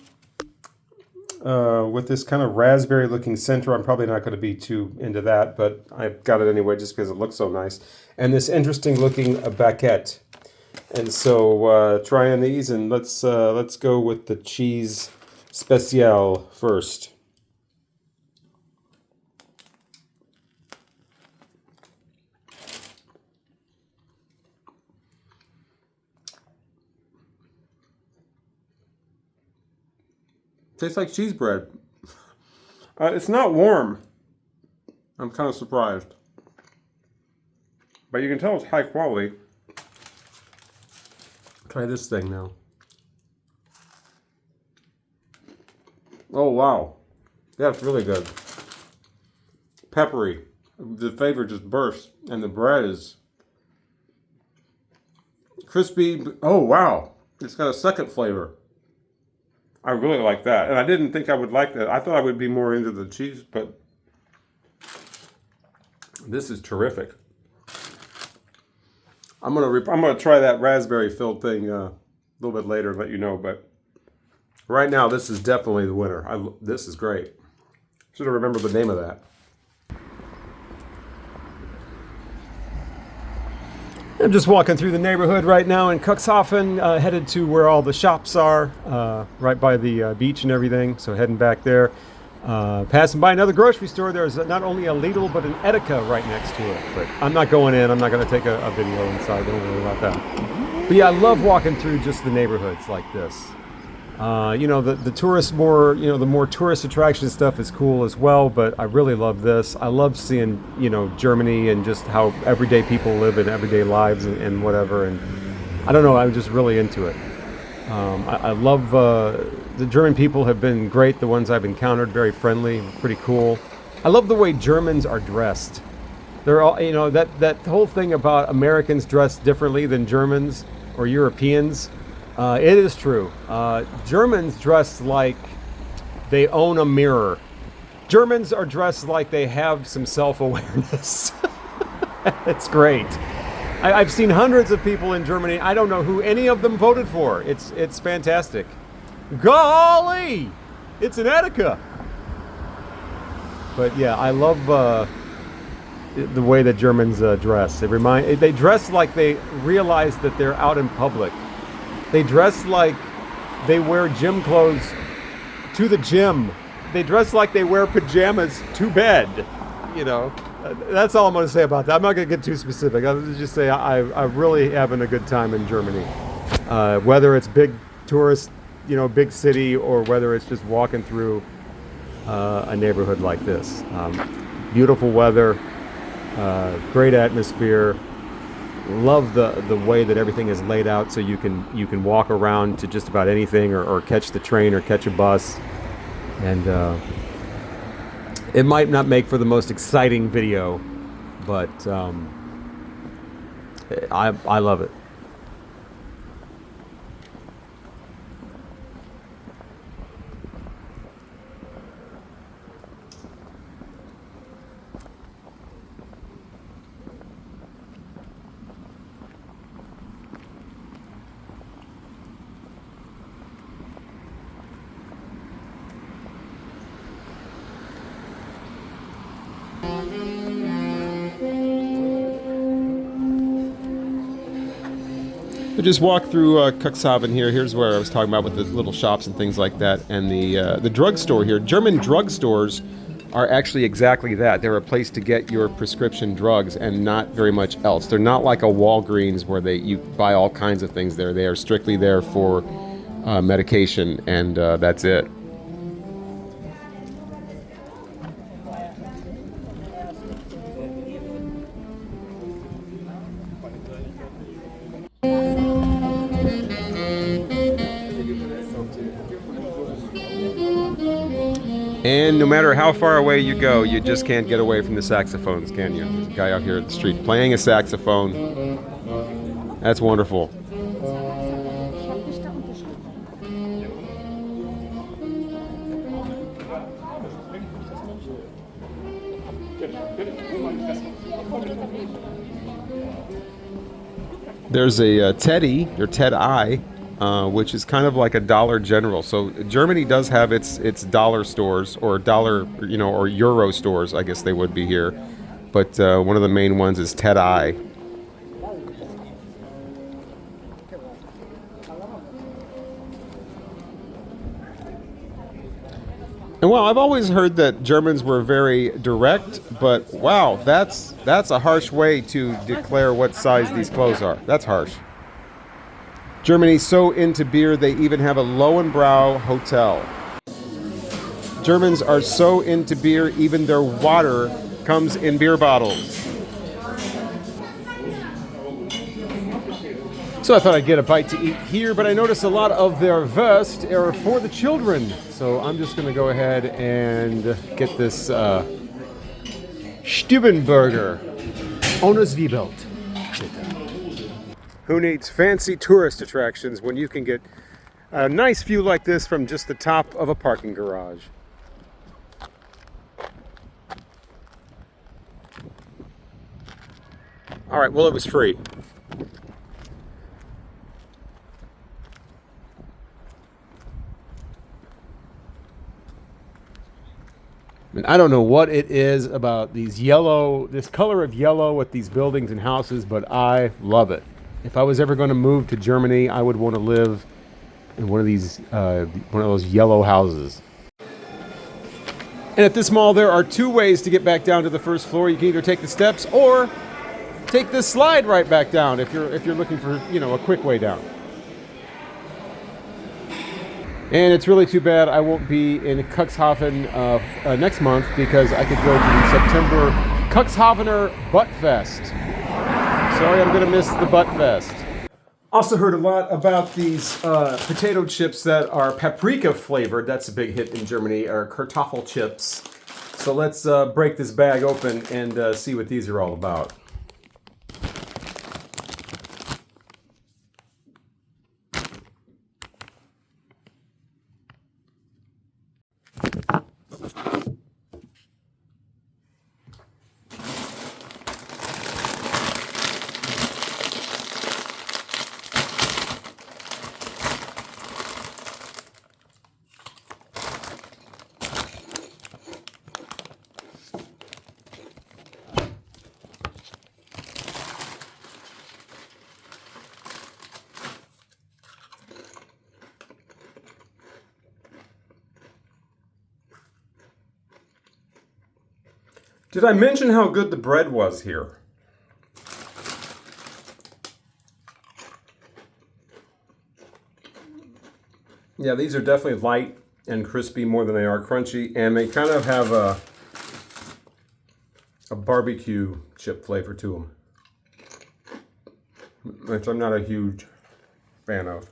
with this kind of raspberry looking center. I'm probably not going to be too into that, but I got it anyway just because it looks so nice. And this interesting looking baguette. And so trying these, and let's go with the cheese special first. Tastes like cheese bread. It's not warm. I'm kind of surprised. But you can tell it's high quality. Try this thing now. Oh, wow. That's really good. Peppery. The flavor just bursts. And the bread is crispy. Oh, wow. It's got a second flavor. I really like that. And I didn't think I would like that. I thought I would be more into the cheese, but this is terrific. I'm gonna try that raspberry filled thing a little bit later and let you know, but right now this is definitely the winner. This is great. Should have remembered the name of that. I'm just walking through the neighborhood right now in Cuxhaven, headed to where all the shops are, right by the beach and everything, so heading back there. Passing by another grocery store, there's not only a Lidl, but an Edeka right next to it. But I'm not going in, I'm not going to take a video inside, don't worry about that. But yeah, I love walking through just the neighborhoods like this. You know, the tourist more, you know, the more tourist attraction stuff is cool as well, but I really love this. I love seeing, you know, Germany and just how everyday people live in everyday lives and whatever, and I don't know, I'm just really into it. I love, the German people have been great, the ones I've encountered, very friendly, pretty cool. I love the way Germans are dressed. They're all, you know, that whole thing about Americans dress differently than Germans or Europeans. It is true. Germans dress like they own a mirror. Germans are dressed like they have some self-awareness. It's great. I've seen hundreds of people in Germany. I don't know who any of them voted for. It's fantastic. Golly! It's an Edeka! But yeah, I love the way that Germans dress. They dress like they realize that they're out in public. They dress like they wear gym clothes to the gym. They dress like they wear pajamas to bed. You know, that's all I'm going to say about that. I'm not going to get too specific. I'll just say I'm really having a good time in Germany. Whether it's big tourist, you know, big city, or whether it's just walking through a neighborhood like this. Beautiful weather, great atmosphere. Love the way that everything is laid out, so you can walk around to just about anything, or catch the train or catch a bus. And it might not make for the most exciting video, but I love it. We just walked through Cuxhaven here. Here's where I was talking about with the little shops and things like that, and the drugstore here. German drugstores are actually exactly that. They're a place to get your prescription drugs and not very much else. They're not like a Walgreens where you buy all kinds of things there. They are strictly there for medication, and that's it. And no matter how far away you go, you just can't get away from the saxophones, can you? There's a guy out here at the street playing a saxophone. That's wonderful. There's a Teddy, or Ted-I, which is kind of like a Dollar General. So Germany does have its dollar stores, or dollar, you know, or euro stores, I guess they would be here. But one of the main ones is Ted-I. And well, I've always heard that Germans were very direct, but wow, that's a harsh way to declare what size these clothes are. That's harsh. Germany's so into beer, they even have a Lowenbrau hotel. Germans are so into beer, even their water comes in beer bottles. So I thought I'd get a bite to eat here, but I noticed a lot of their Wurst are for the children. So I'm just going to go ahead and get this Stübenburger ohne Zwiebelt. Who needs fancy tourist attractions when you can get A nice view like this from just the top of a parking garage. All right, well, it was free. And I don't know what it is about these this color of yellow with these buildings and houses, but I love it. If I was ever going to move to Germany, I would want to live in one of those yellow houses. And at this mall, there are two ways to get back down to the first floor. You can either take the steps or take this slide right back down if you're looking for, a quick way down. And it's really too bad I won't be in Cuxhaven next month, because I could go to the September Cuxhavener Butt Fest. Sorry, I'm going to miss the Butt Fest. Also heard a lot about these potato chips that are paprika flavored. That's a big hit in Germany, or Kartoffel chips. So let's break this bag open and see what these are all about. Did I mention how good the bread was here? Yeah, these are definitely light and crispy more than they are crunchy, and they kind of have a barbecue chip flavor to them, which I'm not a huge fan of.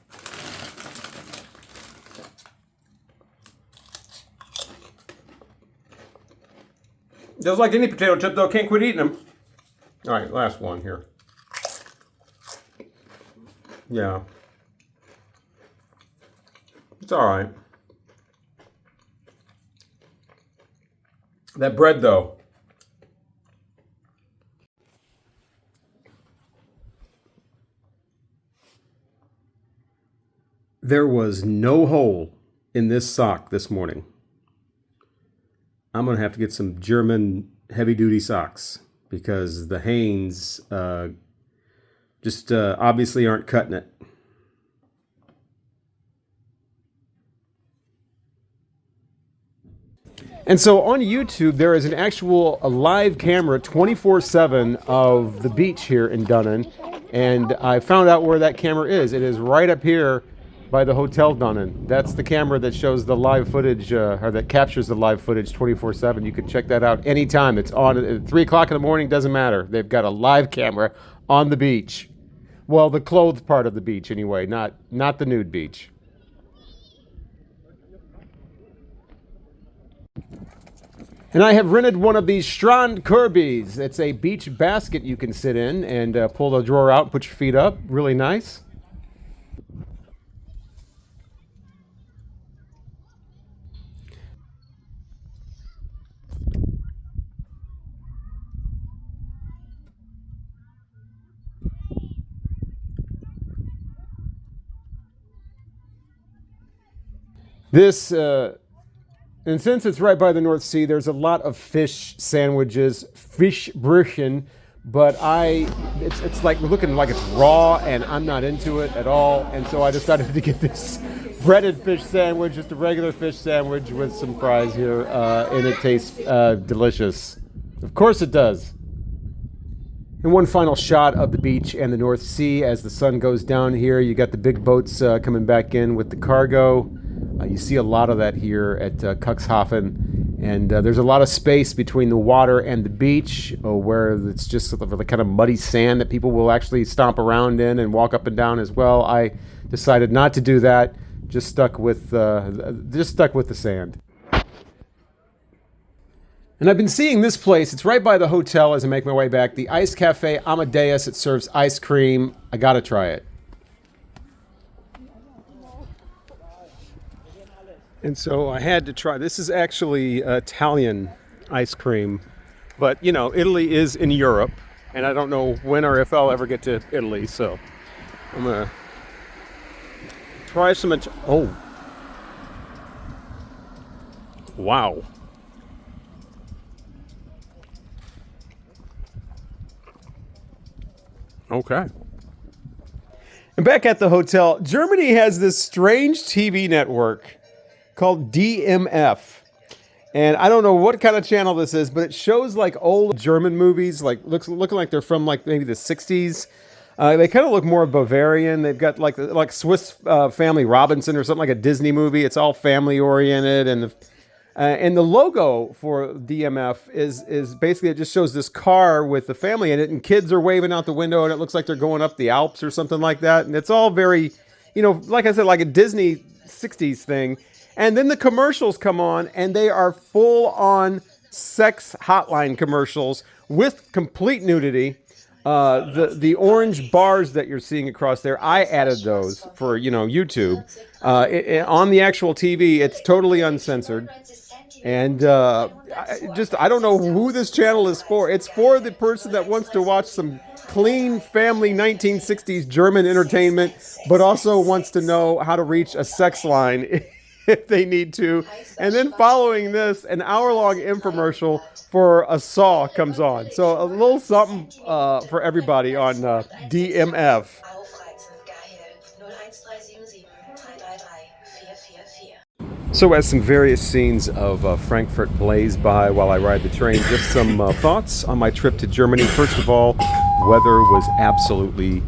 Just like any potato chip, though, can't quit eating them. All right, last one here. Yeah. It's all right. That bread, though. There was no hole in this sock this morning. I'm going to have to get some German heavy-duty socks, because the Hanes just obviously aren't cutting it. And so on YouTube, there is a live camera 24/7 of the beach here in Dunnan, and I found out where that camera is. It is right up here by the Hotel Dunnan. That's the camera that shows the live footage, or that captures the live footage 24/7. You can check that out anytime. It's on at 3 o'clock in the morning, doesn't matter. They've got a live camera on the beach. Well, the clothed part of the beach anyway, not the nude beach. And I have rented one of these Strandkörbies. It's a beach basket you can sit in and pull the drawer out and put your feet up. Really nice. This, and since it's right by the North Sea, there's a lot of fish sandwiches, Fischbrötchen, but it's like looking like it's raw, and I'm not into it at all. And so I decided to get this breaded fish sandwich, just a regular fish sandwich with some fries here, and it tastes delicious. Of course it does. And one final shot of the beach and the North Sea as the sun goes down here. You got the big boats coming back in with the cargo. You see a lot of that here at Cuxhaven, and there's a lot of space between the water and the beach, where it's just sort of the kind of muddy sand that people will actually stomp around in and walk up and down as well. I decided not to do that. Just stuck with the sand. And I've been seeing this place. It's right by the hotel as I make my way back. The Ice Cafe Amadeus. It serves ice cream. I gotta try it. And so I had to try. This is actually Italian ice cream, but you know, Italy is in Europe, and I don't know when or if I'll ever get to Italy. So I'm gonna try some. Oh, wow. Okay. And back at the hotel, Germany has this strange TV network called DMF. And I don't know what kind of channel this is, but it shows like old German movies, like looking like they're from like maybe the 60s. They kind of look more Bavarian. They've got like Swiss Family Robinson or something, like a Disney movie. It's all family oriented, and the logo for DMF is basically, it just shows this car with the family in it, and kids are waving out the window, and it looks like they're going up the Alps or something like that. And it's all very, you know, like I said, like a Disney 60s thing. And then the commercials come on, and they are full-on sex hotline commercials with complete nudity. The orange bars that you're seeing across there, I added those for, you know, YouTube. On the actual TV, it's totally uncensored. And I don't know who this channel is for. It's for the person that wants to watch some clean family 1960s German entertainment, but also wants to know how to reach a sex line if they need to. And then following this, an hour-long infomercial for a saw comes on. So a little something for everybody on DMF. So as some various scenes of Frankfurt blaze by while I ride the train, just some thoughts on my trip to Germany. First of all, weather was absolutely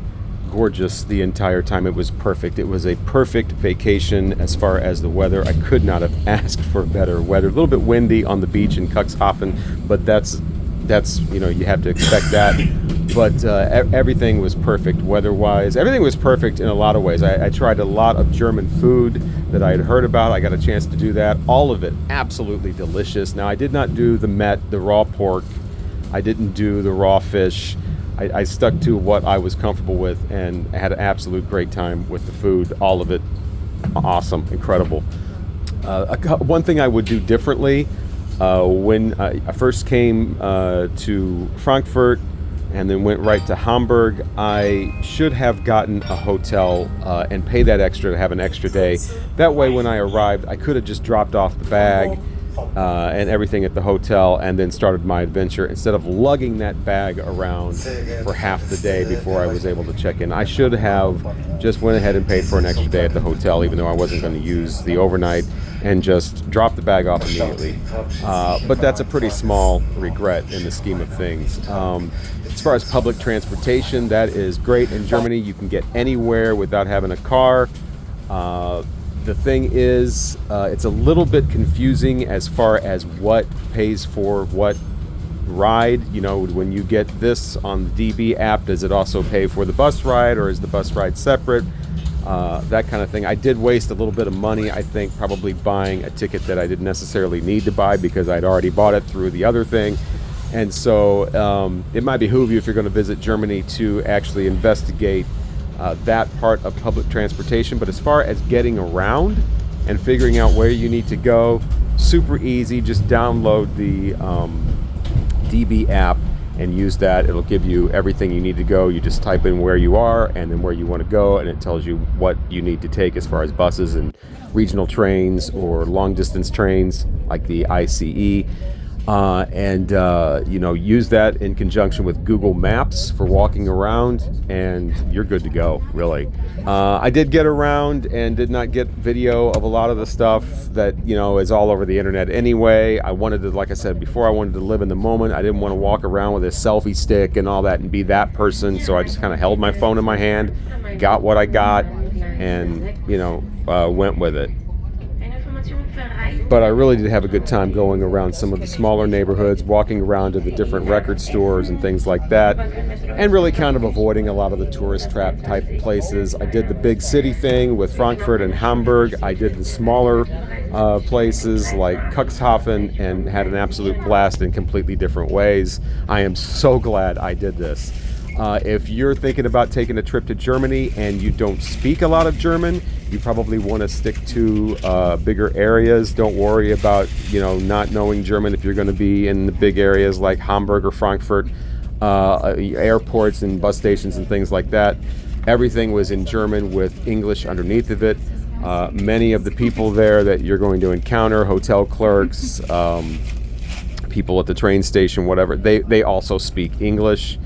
gorgeous the entire time. It was perfect. It was a perfect vacation as far as the weather. I could not have asked for better weather. A little bit windy on the beach in Cuxhaven, but that's you know, you have to expect that. But everything was perfect weather-wise. Everything was perfect in a lot of ways. I tried a lot of German food that I had heard about. I got a chance to do that. All of it absolutely delicious. Now, I did not do the Met, the raw pork. I didn't do the raw fish. I stuck to what I was comfortable with, and I had an absolute great time with the food. All of it awesome, incredible. One thing I would do differently, when I first came to Frankfurt and then went right to Hamburg, I should have gotten a hotel and pay that extra to have an extra day. That way, when I arrived, I could have just dropped off the bag and everything at the hotel and then started my adventure instead of lugging that bag around for half the day before I was able to check in. I should have just went ahead and paid for an extra day at the hotel, even though I wasn't going to use the overnight, and just dropped the bag off immediately. But that's a pretty small regret in the scheme of things. As far as public transportation, that is great in Germany. You can get anywhere without having a car. The thing is, it's a little bit confusing as far as what pays for what ride. You know, when you get this on the DB app, does it also pay for the bus ride, or is the bus ride separate? That kind of thing. I did waste a little bit of money, I think, probably buying a ticket that I didn't necessarily need to buy because I'd already bought it through the other thing. And so it might behoove you, if you're going to visit Germany, to actually investigate that part of public transportation. But as far as getting around and figuring out where you need to go, super easy. Just download the DB app and use that. It'll give you everything you need to go. You just type in where you are and then where you want to go, and it tells you what you need to take as far as buses and regional trains or long distance trains like the ICE. You know, use that in conjunction with Google Maps for walking around, and you're good to go, really. I did get around and did not get video of a lot of the stuff that, you know, is all over the internet anyway. I wanted to, like I said before, I wanted to live in the moment. I didn't want to walk around with a selfie stick and all that and be that person, so I just kind of held my phone in my hand, got what I got, and, you know, went with it. But I really did have a good time going around some of the smaller neighborhoods, walking around to the different record stores and things like that, and really kind of avoiding a lot of the tourist trap type places. I did the big city thing with Frankfurt and Hamburg. I did the smaller places like Cuxhaven and had an absolute blast in completely different ways. I am so glad I did this. If you're thinking about taking a trip to Germany and you don't speak a lot of German, You probably want to stick to bigger areas. Don't worry about, not knowing German if you're going to be in the big areas like Hamburg or Frankfurt, airports and bus stations and things like that. Everything was in German with English underneath of it. Many of the people there that you're going to encounter, hotel clerks, people at the train station, whatever, they also speak English.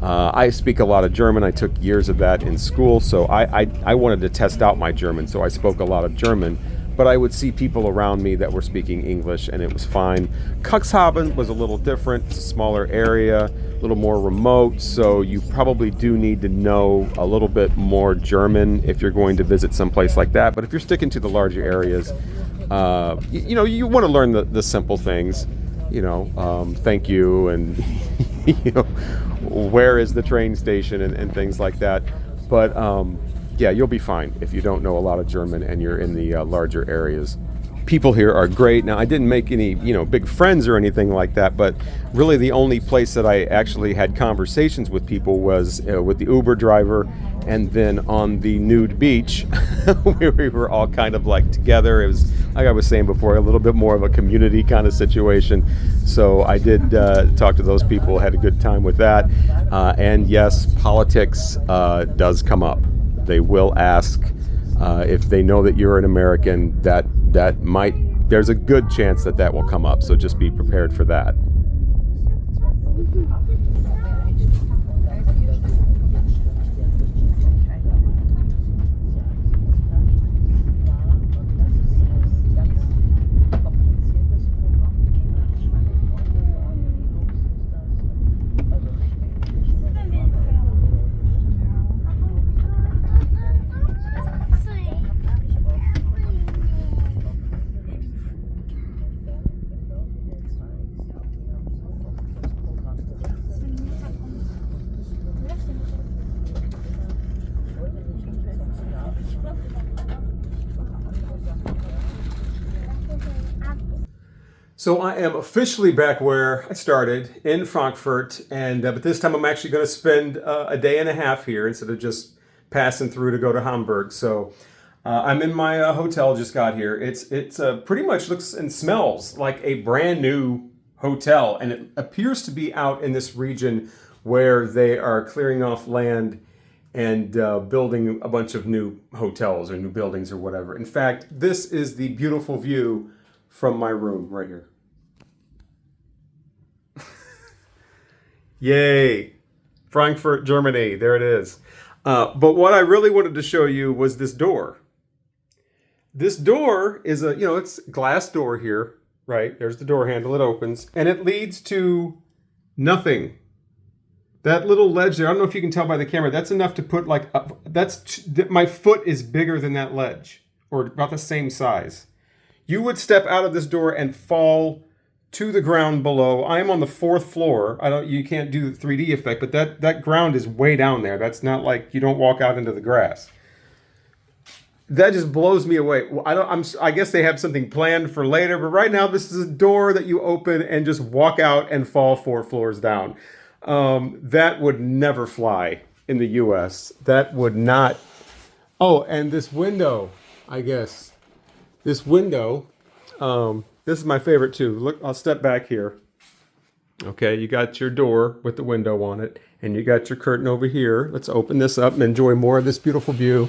I speak a lot of German. I took years of that in school, so I wanted to test out my German, so I spoke a lot of German. But I would see people around me that were speaking English, and it was fine. Cuxhaven was a little different. It's a smaller area, a little more remote, so you probably do need to know a little bit more German if you're going to visit someplace like that. But if you're sticking to the larger areas, you want to learn the simple things. Thank you, and where is the train station and things like that. But yeah, you'll be fine if you don't know a lot of German and you're in the larger areas. People here are great. Now, I didn't make any, big friends or anything like that, but really the only place that I actually had conversations with people was with the Uber driver, and then on the Nude beach, where we were all kind of like together. It was, like I was saying before, a little bit more of a community kind of situation. So I did talk to those people, had a good time with that. And yes, politics does come up. They will ask if they know that you're an American, there's a good chance that will come up. So just be prepared for that. So I am officially back where I started, in Frankfurt, and but this time I'm actually going to spend a day and a half here instead of just passing through to go to Hamburg. So I'm in my hotel, just got here. It's pretty much looks and smells like a brand new hotel, and it appears to be out in this region where they are clearing off land and building a bunch of new hotels or new buildings or whatever. In fact, this is the beautiful view from my room right here. Yay! Frankfurt, Germany. There it is. But what I really wanted to show you was this door. This door is it's a glass door here, right? There's the door handle. It opens, and it leads to nothing. That little ledge there, I don't know if you can tell by the camera, that's enough to put my foot is bigger than that ledge, or about the same size. You would step out of this door and fall to the ground below. I am on the 4th floor. You can't do the 3D effect, but that ground is way down there. That's not like you don't walk out into the grass. That just blows me away. I guess they have something planned for later, but right now this is a door that you open and just walk out and fall 4 floors down. That would never fly in the US. That would not. Oh, and this window, I guess. This window, this is my favorite too. Look, I'll step back here. Okay, you got your door with the window on it, and you got your curtain over here. Let's open this up and enjoy more of this beautiful view.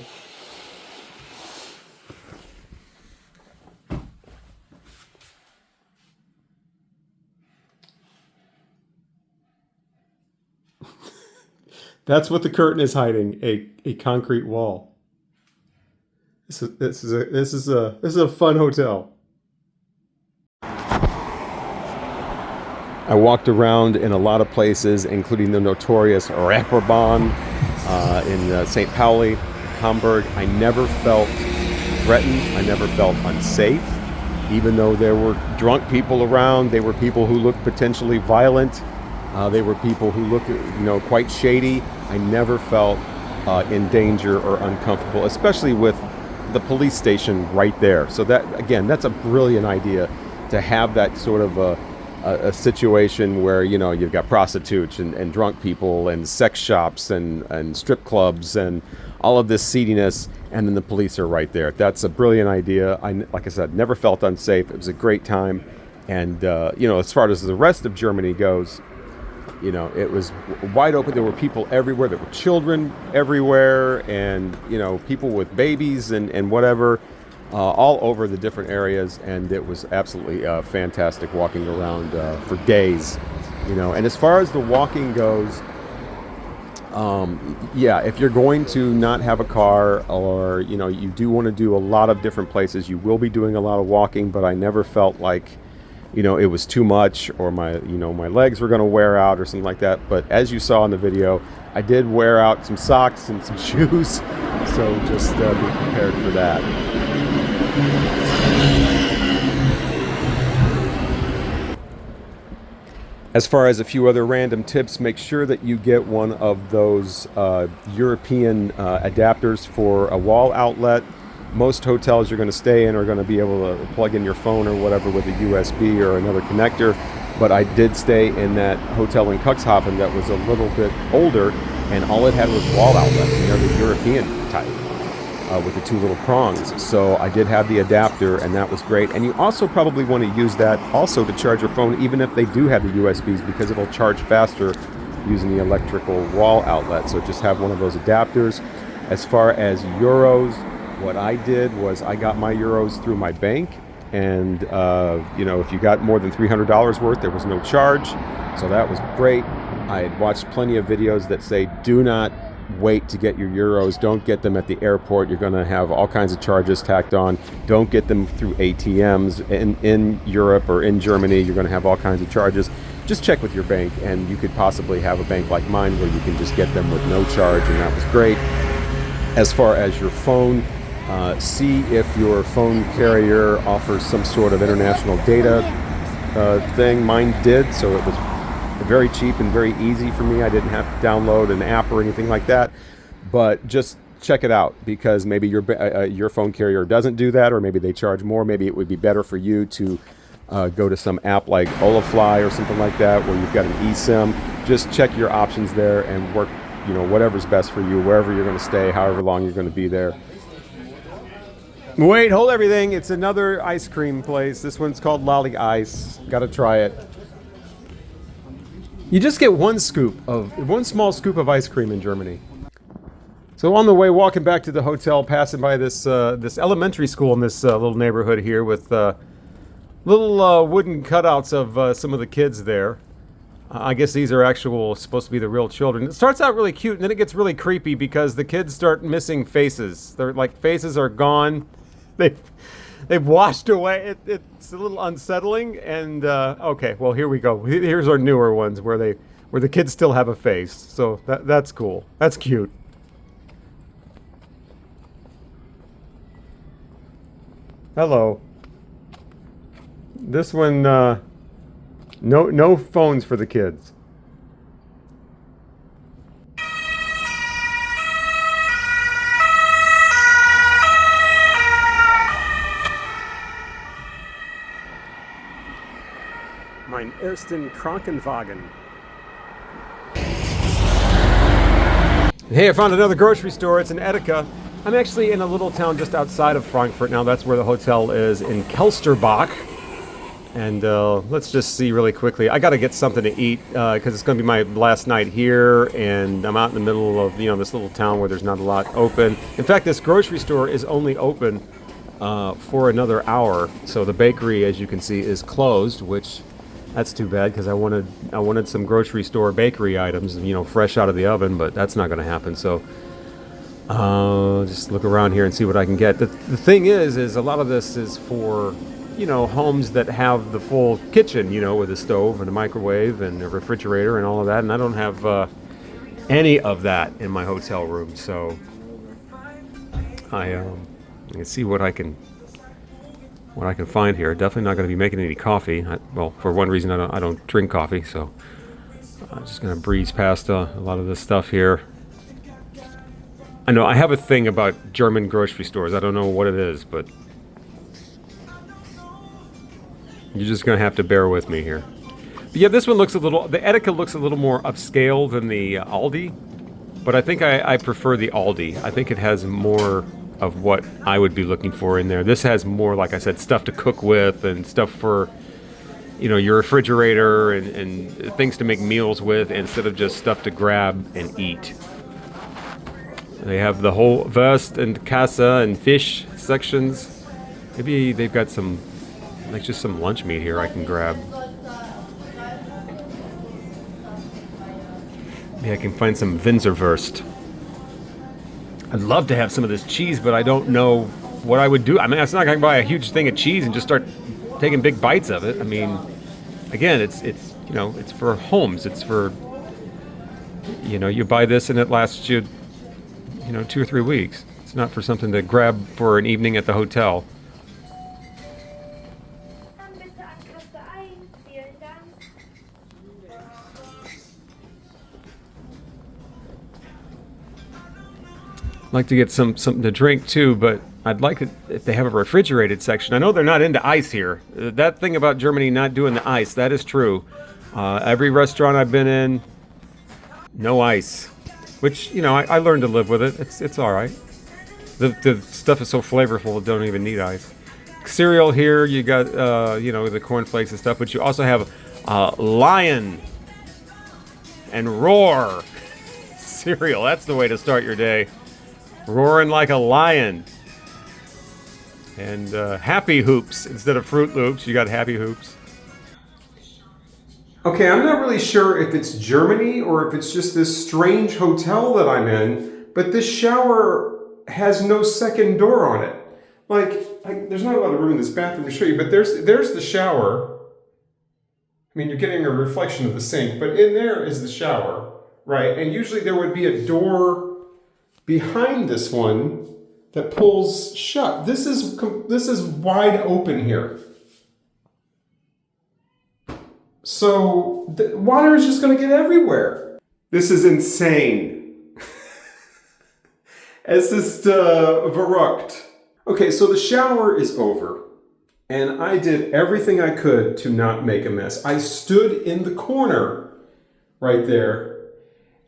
That's what the curtain is hiding, a concrete wall. This is a fun hotel. I walked around in a lot of places, including the notorious Reeperbahn in St. Pauli, Hamburg. I never felt threatened. I never felt unsafe. Even though there were drunk people around, there were people who looked potentially violent. They were people who looked, quite shady. I never felt in danger or uncomfortable, especially with the police station right there. So that, again, that's a brilliant idea, to have that sort of a situation where, you know, you've got prostitutes and drunk people and sex shops and strip clubs and all of this seediness, and then the police are right there. That's a brilliant idea. Like I said, never felt unsafe. It was a great time. And, you know, as far as the rest of Germany goes, you know, it was wide open. There were people everywhere. There were children everywhere, and, you know, people with babies and whatever, all over the different areas. And it was absolutely fantastic walking around for days, you know. And as far as the walking goes, yeah, if you're going to not have a car, or, you know, you do want to do a lot of different places, you will be doing a lot of walking, but I never felt like, you know, it was too much, or my legs were going to wear out or something like that. But as you saw in the video, I did wear out some socks and some shoes, so just be prepared for that. As far as a few other random tips, make sure that you get one of those European adapters for a wall outlet. Most hotels you're going to stay in are going to be able to plug in your phone or whatever with a USB or another connector. But I did stay in that hotel in Cuxhaven that was a little bit older, and all it had was wall outlets, you know, the European type, with the two little prongs. So I did have the adapter, and that was great. And you also probably want to use that also to charge your phone, even if they do have the USBs, because it'll charge faster using the electrical wall outlet. So just have one of those adapters. As far as euros, what I did was I got my euros through my bank, and you know, if you got more than $300 worth, there was no charge, so that was great. I had watched plenty of videos that say do not wait to get your euros. Don't get them at the airport. You're going to have all kinds of charges tacked on. Don't get them through ATMs in Europe or in Germany. You're going to have all kinds of charges. Just check with your bank, and you could possibly have a bank like mine where you can just get them with no charge, and that was great. As far as your phone, see if your phone carrier offers some sort of international data thing. Mine did, so it was very cheap and very easy for me. I didn't have to download an app or anything like that, but just check it out, because maybe your phone carrier doesn't do that, or maybe they charge more. Maybe it would be better for you to go to some app like Olafly or something like that, where you've got an eSIM. Just check your options there and work, you know, whatever's best for you, wherever you're going to stay, however long you're going to be there. Wait, hold everything. It's another ice cream place. This one's called Lolly Ice. Got to try it. You just get one small scoop of ice cream in Germany. So on the way, walking back to the hotel, passing by this elementary school in this little neighborhood here with little wooden cutouts of some of the kids there. I guess these are supposed to be the real children. It starts out really cute, and then it gets really creepy because the kids start missing faces. They're like, faces are gone. They've washed away. It's a little unsettling. And okay, well, here we go. Here's our newer ones where the kids still have a face. So that's cool. That's cute. Hello. This one, no phones for the kids. Mein ersten Krankenwagen. Hey, I found another grocery store. It's an Edeka. I'm actually in a little town just outside of Frankfurt now. That's where the hotel is, in Kelsterbach. And let's just see really quickly. I got to get something to eat because it's going to be my last night here, and I'm out in the middle of this little town where there's not a lot open. In fact, this grocery store is only open for another hour. So the bakery, as you can see, is closed, which that's too bad because I wanted some grocery store bakery items, fresh out of the oven, but that's not going to happen. So just look around here and see what I can get. The thing is a lot of this is for homes that have the full kitchen, with a stove and a microwave and a refrigerator and all of that, and I don't have any of that in my hotel room, so I can see what I can find here. Definitely not going to be making any coffee. Well, for one reason, I don't drink coffee, so I'm just going to breeze past a lot of this stuff here. I know I have a thing about German grocery stores. I don't know what it is, but you're just going to have to bear with me here. But yeah, this one looks a little, the Etika looks a little more upscale than the Aldi, but I think I prefer the Aldi. I think it has more of what I would be looking for in there. This has more, like I said, stuff to cook with and stuff for, you know, your refrigerator and things to make meals with instead of just stuff to grab and eat. They have the whole Wurst and Kassa and fish sections. Maybe they've got some, like just some lunch meat here I can grab. Maybe I can find some Winzerwurst. I'd love to have some of this cheese, but I don't know what I would do. I mean, it's not going to buy a huge thing of cheese and just start taking big bites of it. I mean, again, it's you know, it's for homes. It's for, you know, you buy this and it lasts you, you know, 2 or 3 weeks. It's not for something to grab for an evening at the hotel. I'd like to get something to drink too, but I'd like it if they have a refrigerated section. I know they're not into ice here. That thing about Germany not doing the ice, that is true. Every restaurant I've been in, no ice. Which, you know, I learned to live with it. It's all right. The stuff is so flavorful it don't even need ice. Cereal here, you got, you know, the cornflakes and stuff, but you also have Lion and Roar cereal. That's the way to start your day. Roaring like a lion. And Happy Hoops instead of Fruit Loops, you got Happy Hoops. Okay, I'm not really sure if it's Germany or if it's just this strange hotel that I'm in, but this shower has no second door on it. Like there's not a lot of room in this bathroom to show you, but there's the shower. I mean, you're getting a reflection of the sink, but in there is the shower, right? And usually there would be a door behind this one that pulls shut. This is wide open here. So the water is just going to get everywhere. This is insane. Es ist verrückt. Okay, so the shower is over. And I did everything I could to not make a mess. I stood in the corner right there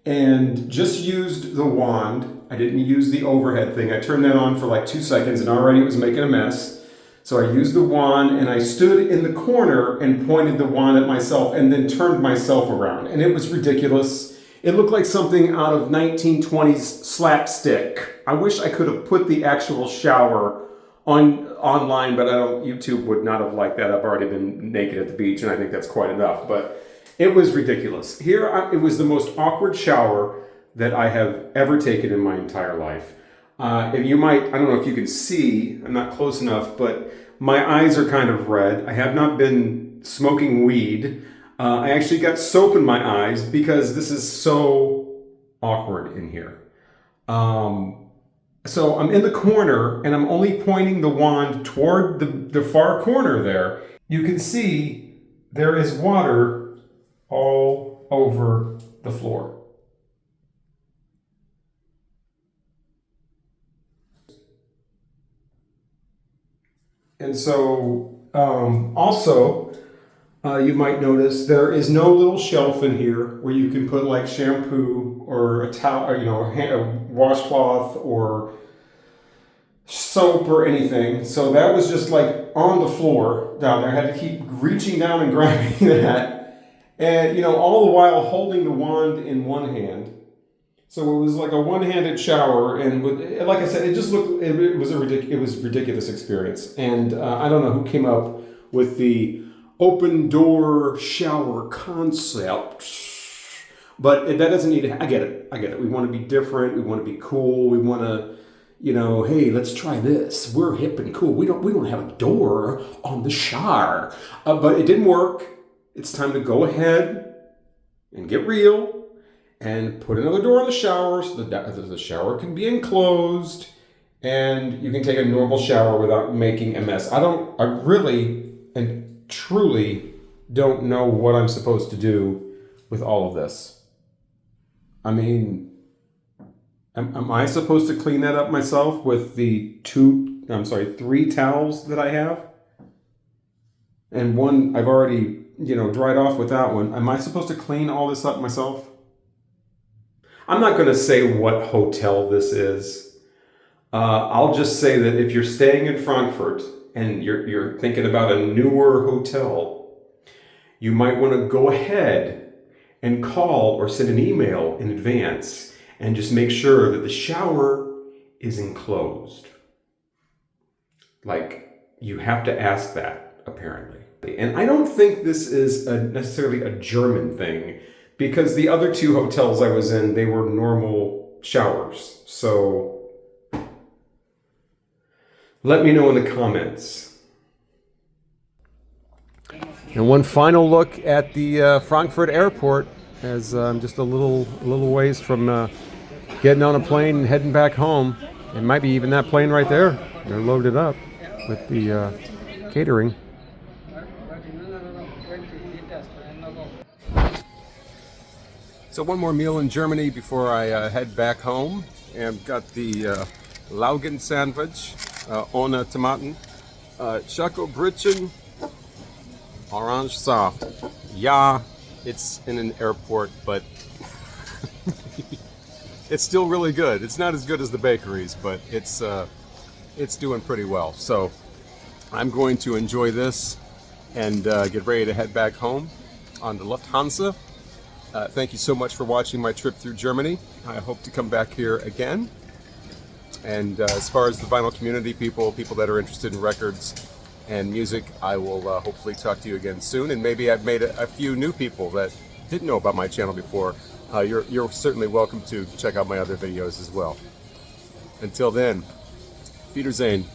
and just used the wand. I didn't use the overhead thing. I turned that on for like 2 seconds and already it was making a mess. So I used the wand and I stood in the corner and pointed the wand at myself and then turned myself around. And it was ridiculous. It looked like something out of 1920s slapstick. I wish I could have put the actual shower online, but YouTube would not have liked that. I've already been naked at the beach and I think that's quite enough. But it was ridiculous. Here, it was the most awkward shower that I have ever taken in my entire life. If you might, I don't know if you can see, I'm not close enough, but my eyes are kind of red. I have not been smoking weed. I actually got soap in my eyes because this is so awkward in here. So I'm in the corner and I'm only pointing the wand toward the far corner there. You can see there is water all over the floor. And so, also, you might notice there is no little shelf in here where you can put like shampoo or a towel, or, you know, a washcloth or soap or anything. So that was just like on the floor down there. I had to keep reaching down and grabbing that, and you know, all the while holding the wand in one hand. So it was like a one-handed shower, and like I said, it just looked, it was ridiculous experience. And I don't know who came up with the open door shower concept, but that doesn't need to, I get it. We want to be different. We want to be cool. We want to, you know, hey, let's try this. We're hip and cool. We don't have a door on the shower, but it didn't work. It's time to go ahead and get real and put another door on the shower so that the shower can be enclosed and you can take a normal shower without making a mess. I really and truly don't know what I'm supposed to do with all of this. I mean, am I supposed to clean that up myself with the 3 towels that I have? And one I've already, dried off with that one. Am I supposed to clean all this up myself? I'm not going to say what hotel this is. I'll just say that if you're staying in Frankfurt and you're thinking about a newer hotel, you might want to go ahead and call or send an email in advance and just make sure that the shower is enclosed. Like, you have to ask that, apparently. And I don't think this is necessarily a German thing, because the other two hotels I was in, they were normal showers. So let me know in the comments. And one final look at the Frankfurt airport, as I'm just a little ways from getting on a plane and heading back home. It might be even that plane right there. They're loaded up with the catering. So one more meal in Germany before I head back home. And I've got the Laugen sandwich, ohne Tomaten, Schokobrötchen, orange soft. Yeah, it's in an airport, but it's still really good. It's not as good as the bakeries, but it's doing pretty well. So I'm going to enjoy this and get ready to head back home on the Lufthansa. Thank you so much for watching my trip through Germany. I hope to come back here again. And as far as the vinyl community, people that are interested in records and music, I will hopefully talk to you again soon. And maybe I've made a few new people that didn't know about my channel before. You're certainly welcome to check out my other videos as well. Until then, Wiedersehen.